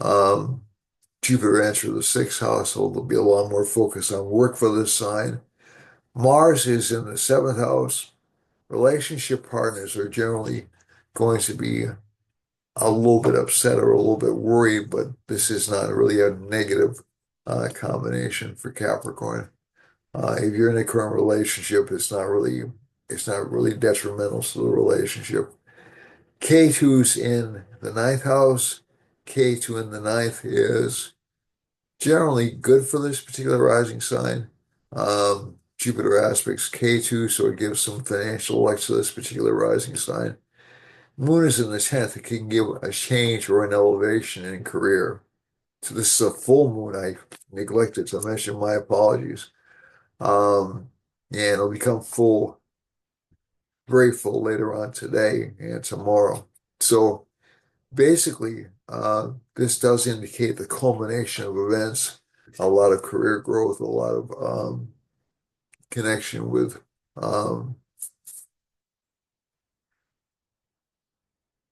Um, Jupiter enters the sixth house, so there'll be a lot more focus on work for this sign. Mars is in the seventh house. Relationship partners are generally going to be a little bit upset or a little bit worried, but this is not really a negative combination for Capricorn. If you're in a current relationship, it's not really detrimental to the relationship. K2's in the ninth house. K2 in the ninth is generally good for this particular rising sign. Jupiter aspects K2, so it gives some financial luck to this particular rising sign. Moon is in the 10th. It can give a change or an elevation in career. So this is a full moon. I neglected to mention. My apologies. And it'll become full, very full later on today and tomorrow. So basically, this does indicate the culmination of events, a lot of career growth, a lot of connection with um,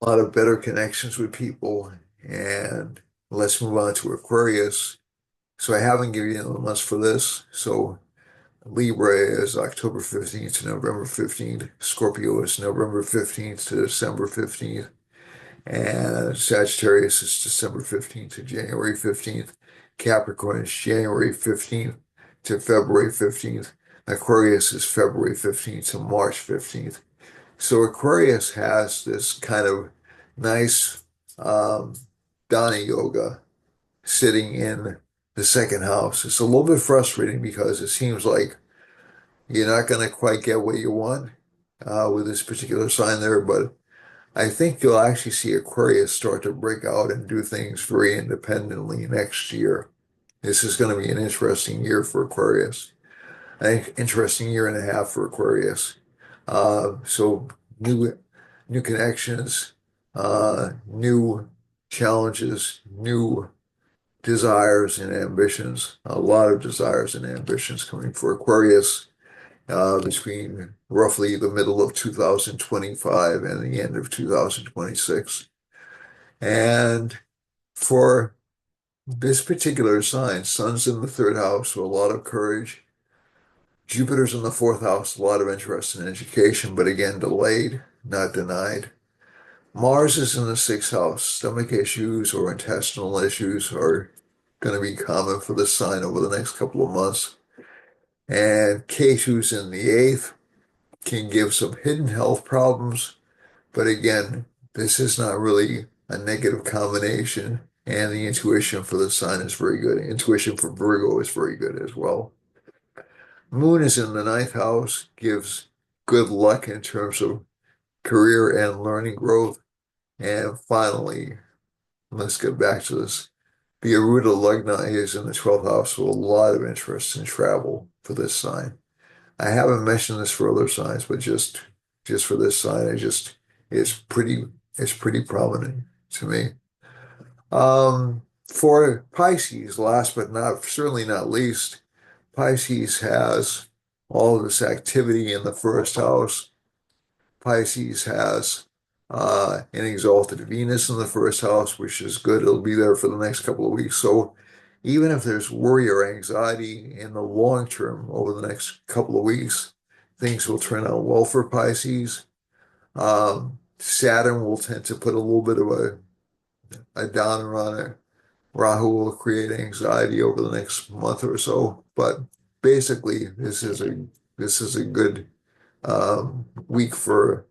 a lot of better connections with people. And let's move on to Aquarius. So I haven't given you the months for this. So Libra is October 15th to November 15th. Scorpio is November 15th to December 15th. And Sagittarius is December 15th to January 15th. Capricorn is January 15th to February 15th. Aquarius is February 15th to March 15th. So Aquarius has this kind of nice um, Dana yoga sitting in the second house. It's a little bit frustrating because it seems like you're not going to quite get what you want with this particular sign there, but I think you'll actually see Aquarius start to break out and do things very independently next year. This is going to be an interesting year for Aquarius, an interesting year and a half for Aquarius. So new new connections, new challenges, new desires and ambitions, a lot of desires and ambitions coming for Aquarius between roughly the middle of 2025 and the end of 2026. And for this particular sign, Sun's in the third house, so a lot of courage. Jupiter's in the fourth house, a lot of interest in education, but again, delayed, not denied. Mars is in the sixth house. Stomach issues or intestinal issues are going to be common for this sign over the next couple of months. And Ketu's in the eighth can give some hidden health problems, but again, this is not really a negative combination. And the intuition for the sign is very good. Intuition for Virgo is very good as well. Moon is in the ninth house, gives good luck in terms of career and learning growth. And finally, let's get back to this. The Aruda Lugna is in the 12th house, so a lot of interest in travel for this sign. I haven't mentioned this for other signs, but just for this sign, it's pretty it's pretty prominent to me. For Pisces, last but not certainly not least, Pisces has all of this activity in the first house. Pisces has an exalted Venus in the first house, which is good. It'll be there for the next couple of weeks. So even if there's worry or anxiety in the long term over the next couple of weeks, things will turn out well for Pisces. Saturn will tend to put a little bit of a downer on it. Rahu will create anxiety over the next month or so. But basically, this is a good week for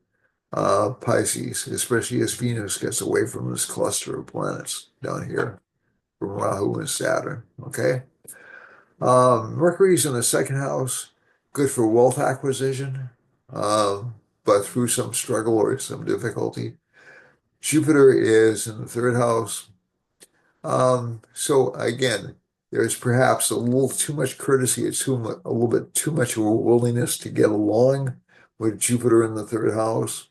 Pisces, especially as Venus gets away from this cluster of planets down here from Rahu and Saturn. Okay. Mercury's in the second house, good for wealth acquisition, but through some struggle or some difficulty. Jupiter is in the third house. So again, there's perhaps a little too much courtesy, a little bit too much of a willingness to get along with Jupiter in the third house.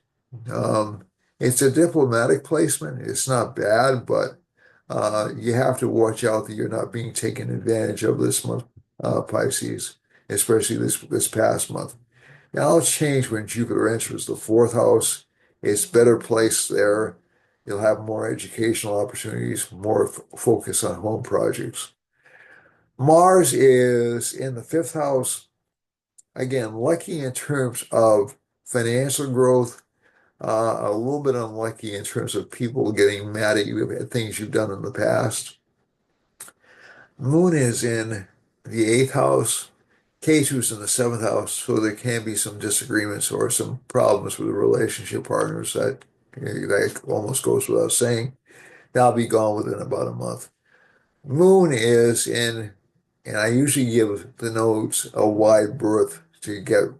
Um, it's a diplomatic placement. It's not bad, but you have to watch out that you're not being taken advantage of this month, Pisces, especially this past month. Now it'll change when Jupiter enters the fourth house. It's better placed there. You'll have more educational opportunities, more focus on home projects. Mars is in the fifth house. Again, lucky in terms of financial growth, a little bit unlucky in terms of people getting mad at you at things you've done in the past. Moon is in the eighth house. Ketu's in the seventh house, so there can be some disagreements or some problems with the relationship partners that almost goes without saying. That'll be gone within about a month. Moon is in, and I usually give the nodes a wide berth to get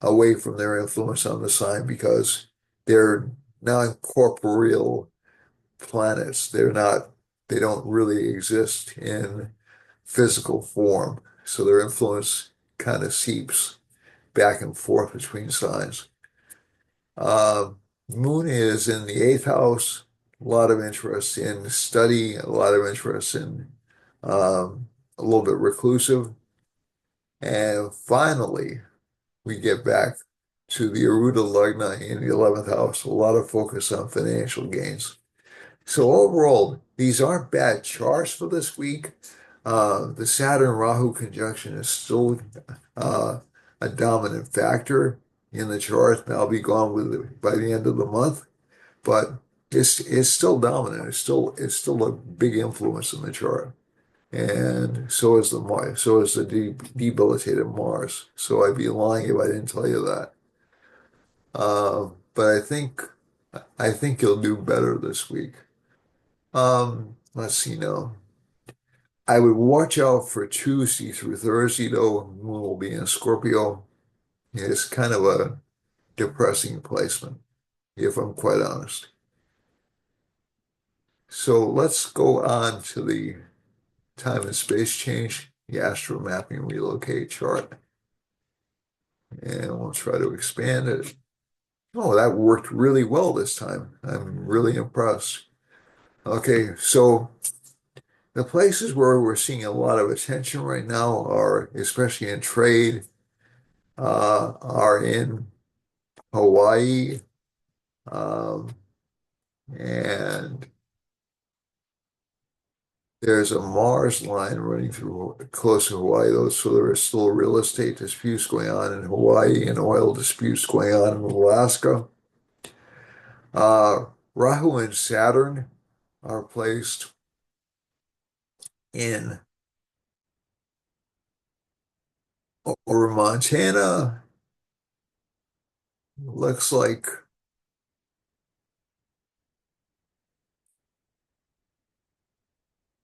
away from their influence on the sign because they're non-corporeal planets. they don't really exist in physical form. So their influence kind of seeps back and forth between signs. Uh, Moon is in the eighth house, a lot of interest in study, a lot of interest in a little bit reclusive. And finally, we get back to the Aruda Lagna in the 11th house, a lot of focus on financial gains. So overall, these aren't bad charts for this week. The Saturn Rahu conjunction is still uh, a dominant factor in the chart. I'll be gone with it by the end of the month, but it's still dominant. It's still a big influence in the chart. And so is the Mars, so is the debilitated Mars. So I'd be lying if I didn't tell you that. But I think you'll do better this week. Let's see now. I would watch out for Tuesday through Thursday, though. Moon will be in Scorpio. It's kind of a depressing placement, if I'm quite honest. So let's go on to the time and space change, the astro mapping relocate chart, and we'll try to expand it. Oh, that worked really well this time. I'm really impressed. Okay, so the places where we're seeing a lot of attention right now are, especially in trade, are in Hawaii, um, and there's a Mars line running through close to Hawaii, though, so there are still real estate disputes going on in Hawaii and oil disputes going on in Alaska. Uh, Rahu and Saturn are placed in over Montana. Looks like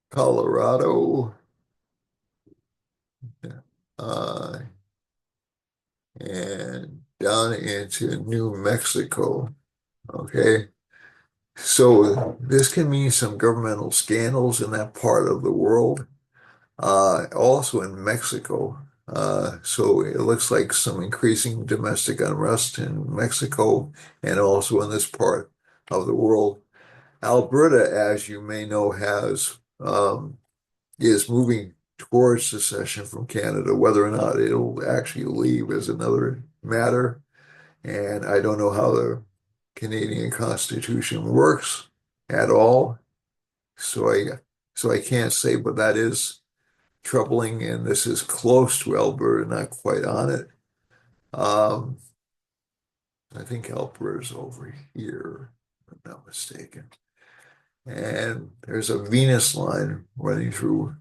Colorado, uh, and down into New Mexico. Okay. So this can mean some governmental scandals in that part of the world, also in Mexico. So it looks like some increasing domestic unrest in Mexico and also in this part of the world. Alberta, as you may know, is moving towards secession from Canada. Whether or not it'll actually leave is another matter. And I don't know how the Canadian Constitution works at all. So I can't say, but that is troubling, and this is close to Alberta, not quite on it. Um, I think Alberta's over here, if I'm not mistaken. And there's a Venus line running through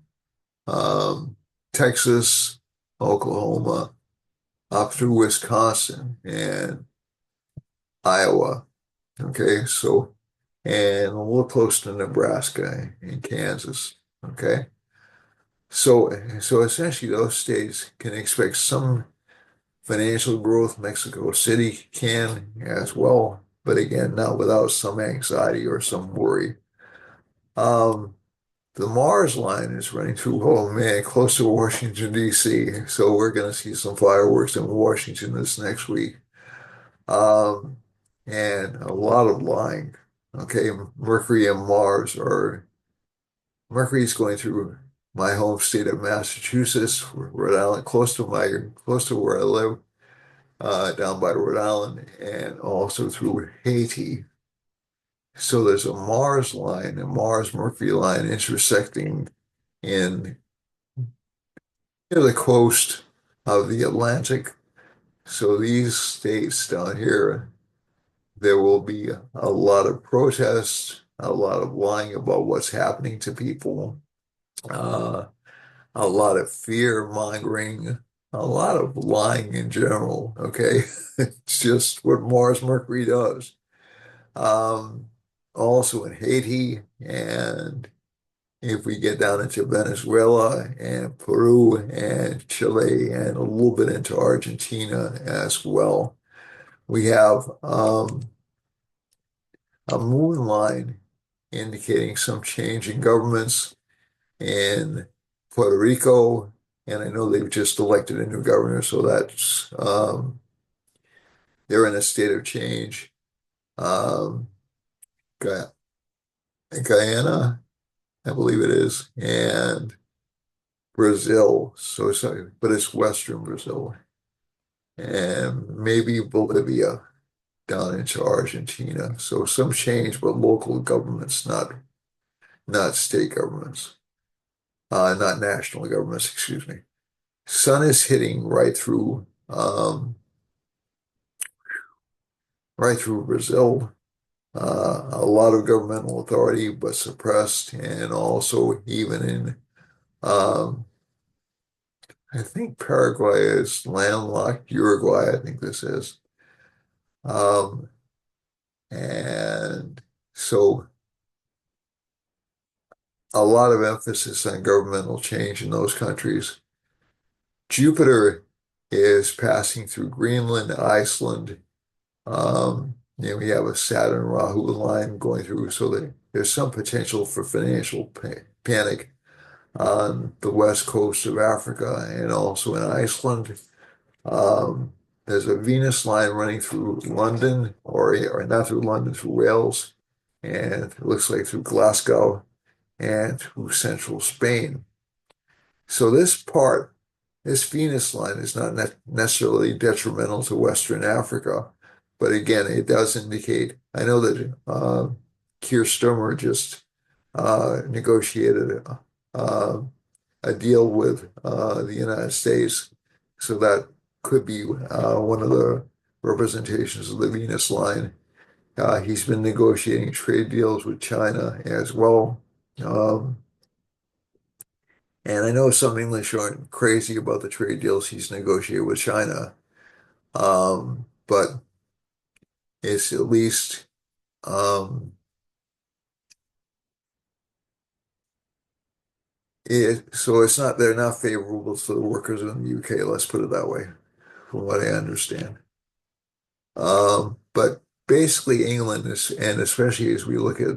um, Texas, Oklahoma, up through Wisconsin and Iowa. Okay, so and a little close to Nebraska and Kansas. Okay, so essentially those states can expect some financial growth. Mexico City can as well, but again, not without some anxiety or some worry. Um, the Mars line is running through, oh man, close to Washington, D.C. So we're going to see some fireworks in Washington this next week. Um, and a lot of lying. Okay, Mercury and Mars are Mercury's going through my home state of Massachusetts, Rhode Island, close to where I live, down by Rhode Island, and also through Haiti. So there's a Mars line, a Mars Mercury line intersecting in near the coast of the Atlantic. So these states down here, there will be a lot of protests, a lot of lying about what's happening to people, uh, a lot of fear mongering, a lot of lying in general. Okay. It's just what Mars Mercury does. Um, Also in Haiti, and if we get down into Venezuela and Peru and Chile and a little bit into Argentina as well, we have a moon line indicating some change in governments in Puerto Rico, and I know they've just elected a new governor, so that's they're in a state of change. Um, Gu- Guyana, I believe it is, and Brazil. So it's not, but it's Western Brazil, and maybe Bolivia down into Argentina. So some change, but local governments, not state governments, not national governments, excuse me. Sun is hitting right through Brazil. A lot of governmental authority, but suppressed, and also even in I think Paraguay is landlocked. Uruguay, I think this is. Um, and so a lot of emphasis on governmental change in those countries. Jupiter is passing through Greenland, Iceland. We have a Saturn Rahu line going through, so that there's some potential for financial panic on the west coast of Africa and also in Iceland. Um, there's a Venus line running through London, or not through London, through Wales, and it looks like through Glasgow and through central Spain. So this Venus line is not necessarily detrimental to Western Africa, but again, it does indicate. I know that Keir Starmer just negotiated uh, a deal with the United States, so that could be one of the representations of the Venus line. He's been negotiating trade deals with China as well. Um, and I know some English aren't crazy about the trade deals he's negotiated with China, but it's at least so it's not they're not favorable to the workers in the UK, let's put it that way, from what I understand. But basically England is, and especially as we look at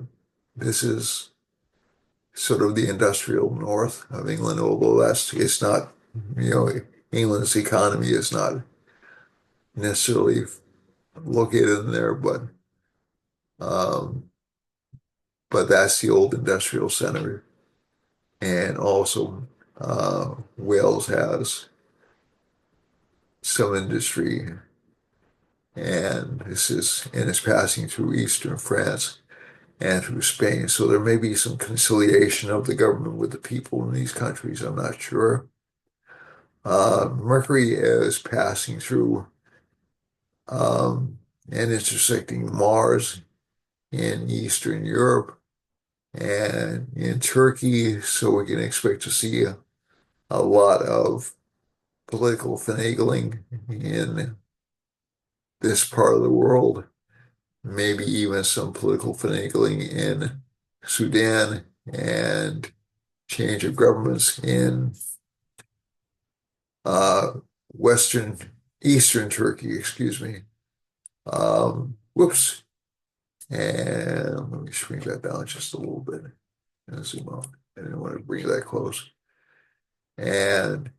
this is sort of the industrial north of England, although it's not, you know, England's economy is not necessarily located in there, um, but that's the old industrial center. And also Wales has some industry, and it's passing through eastern France and through Spain. So there may be some conciliation of the government with the people in these countries. I'm not sure. Mercury is passing through and intersecting Mars in Eastern Europe and in Turkey. So we can expect to see a lot of political finagling in this part of the world, maybe even some political finagling in Sudan and change of governments in uh, Western, Eastern Turkey, excuse me. Whoops. And let me shrink that down just a little bit and zoom out. I didn't want to bring that close. And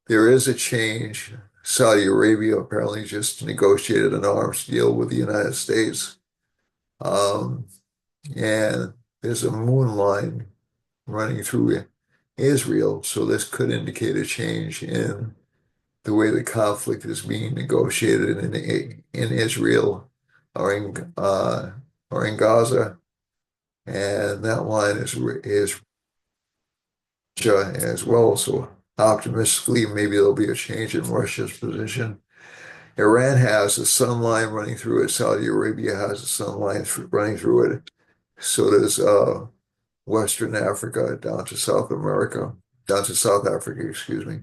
there is a change. Saudi Arabia apparently just negotiated an arms deal with the United States. Um, and there's a moon line running through Israel. So this could indicate a change in the way the conflict is being negotiated in Israel or in Gaza, and that line is Russia as well. So optimistically, maybe there'll be a change in Russia's position. Iran has a sun line running through it. Saudi Arabia has a sun line running through it. So does Western Africa down to South America, down to South Africa, excuse me.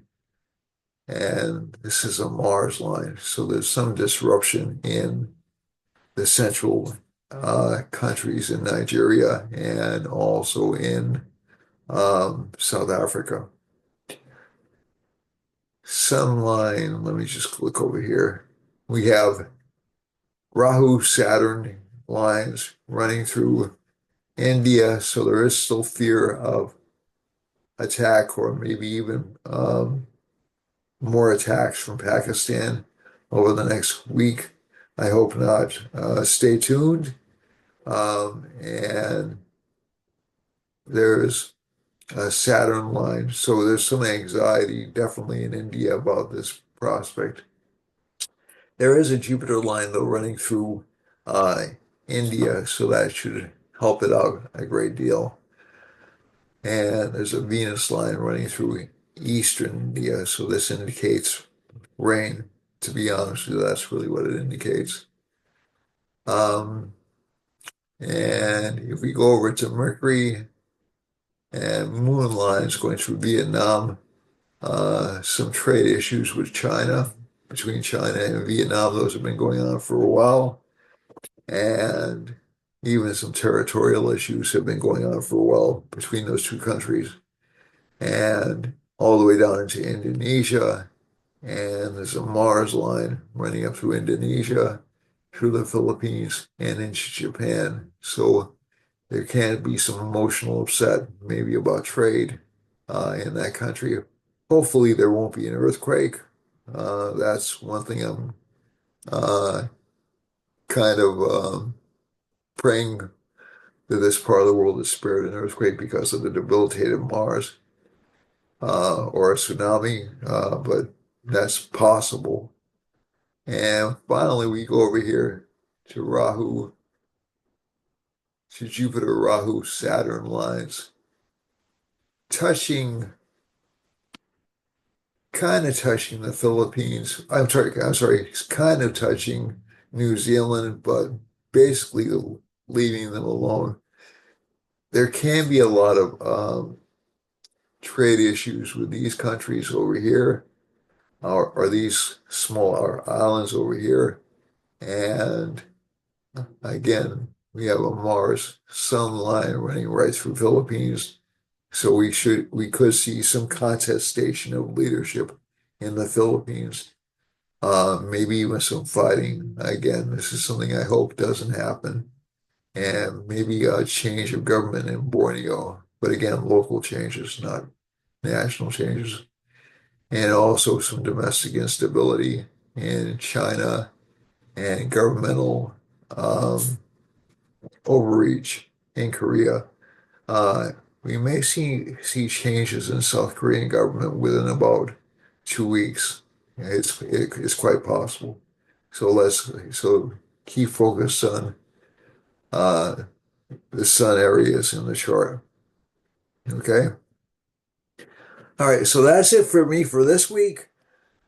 And this is a Mars line. So there's some disruption in the central countries in Nigeria and also in South Africa. Sun line, let me just look over here. We have Rahu Saturn lines running through India, so there is still fear of attack or maybe even more attacks from Pakistan over the next week. I hope not. Stay tuned. And there's a Saturn line, so there's some anxiety definitely in India about this prospect. There is a Jupiter line though running through uh, India, so that should help it out a great deal. And there's a Venus line running through eastern India, so this indicates rain. To be honest with you, that's really what it indicates. Um, and if we go over to Mercury and Moon lines going through Vietnam, some trade issues with China, between China and Vietnam, those have been going on for a while. And even some territorial issues have been going on for a while between those two countries. And all the way down into Indonesia. And there's a Mars line running up through Indonesia, through the Philippines, and into Japan. So there can be some emotional upset, maybe about trade in that country. Hopefully, there won't be an earthquake. That's one thing I'm uh, kind of praying that this part of the world is spared an earthquake because of the debilitated Mars or a tsunami, but that's possible. And finally, we go over here to Rahu, to Jupiter, Rahu, Saturn lines, touching, kind of touching the Philippines. I'm sorry, it's kind of touching New Zealand, but basically leaving them alone. There can be a lot of trade issues with these countries over here, or these smaller islands over here. And again, we have a Mars Sun line running right through Philippines. So we could see some contestation of leadership in the Philippines. Maybe even some fighting. Again, this is something I hope doesn't happen. And maybe a change of government in Borneo. But again, local changes, not national changes. And also some domestic instability in China and governmental um, overreach in Korea. Uh, we may see changes in South Korean government within about 2 weeks. It's quite possible. So keep focused on uh, the sun areas in the chart. Okay. All right. So that's it for me for this week.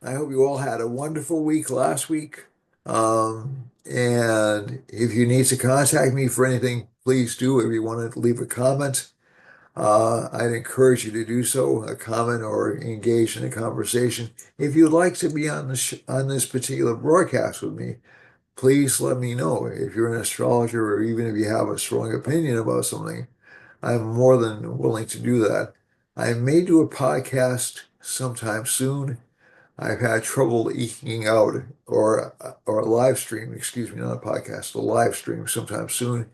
I hope you all had a wonderful week last week. And if you need to contact me for anything, please do. If you want to leave a comment, I'd encourage you to do so, a comment or engage in a conversation. If you'd like to be on this particular broadcast with me, please let me know. If you're an astrologer or even if you have a strong opinion about something, I'm more than willing to do that. I may do a podcast sometime soon. I've had trouble eking out or a live stream, excuse me, not a podcast, a live stream sometime soon,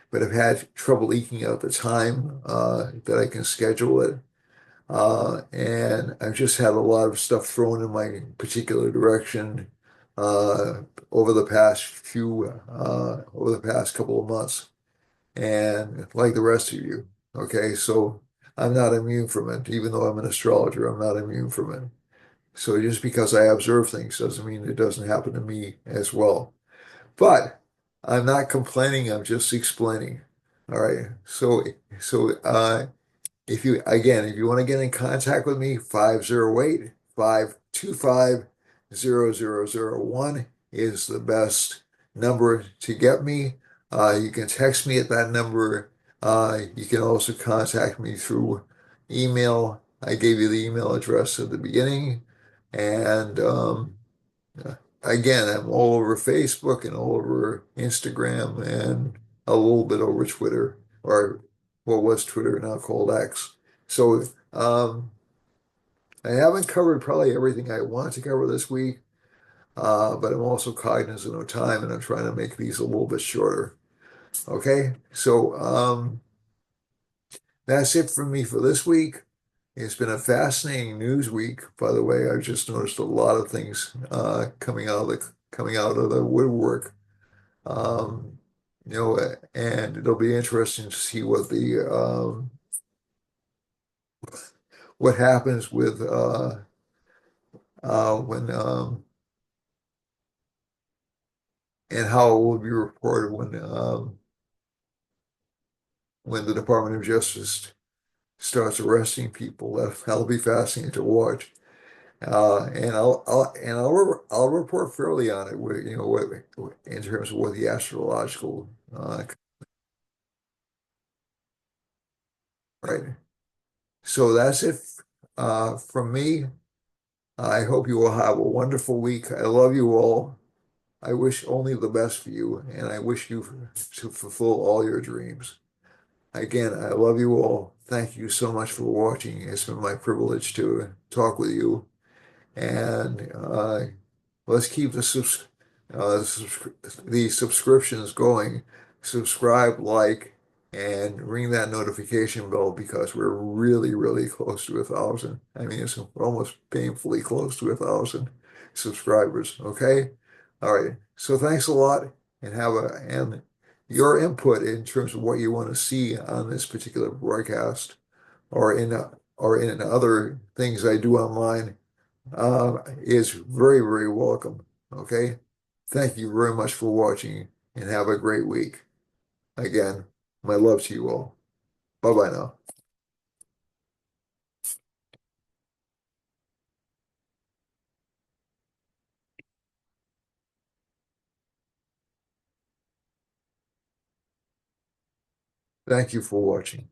but I've had trouble eking out the time that I can schedule it. And I've just had a lot of stuff thrown in my particular direction uh, over the past couple of months, and like the rest of you. Okay, so I'm not immune from it, even though I'm an astrologer, I'm not immune from it. So just because I observe things doesn't mean it doesn't happen to me as well. But I'm not complaining, I'm just explaining. All right. If you want to get in contact with me, 508-525-0001 is the best number to get me. You can text me at that number. You can also contact me through email. I gave you the email address at the beginning. And again, I'm all over Facebook and all over Instagram and a little bit over Twitter, or what was Twitter, now called X. So I haven't covered probably everything I wanted to cover this week, but I'm also cognizant of time and I'm trying to make these a little bit shorter. Okay, so that's it for me for this week. It's been a fascinating news week, by the way. I've just noticed a lot of things coming out of the woodwork. Um, and it'll be interesting to see what happens with when and how it will be reported when the Department of Justice starts arresting people. That'll be fascinating to watch. I'll report fairly on it, in terms of what the astrological, right. So that's it from me. I hope you will have a wonderful week. I love you all. I wish only the best for you, and I wish you to fulfill all your dreams. Again, I love you all. Thank you so much for watching. It's been my privilege to talk with you. And let's keep the subscriptions going. Subscribe, like, and ring that notification bell because we're really, really close to 1,000. I mean, it's almost painfully close to 1,000 subscribers. Okay. All right. So thanks a lot, and your input in terms of what you want to see on this particular broadcast or in other things I do online is very, very welcome. Okay. Thank you very much for watching and have a great week. Again, my love to you all. Bye bye now. Thank you for watching.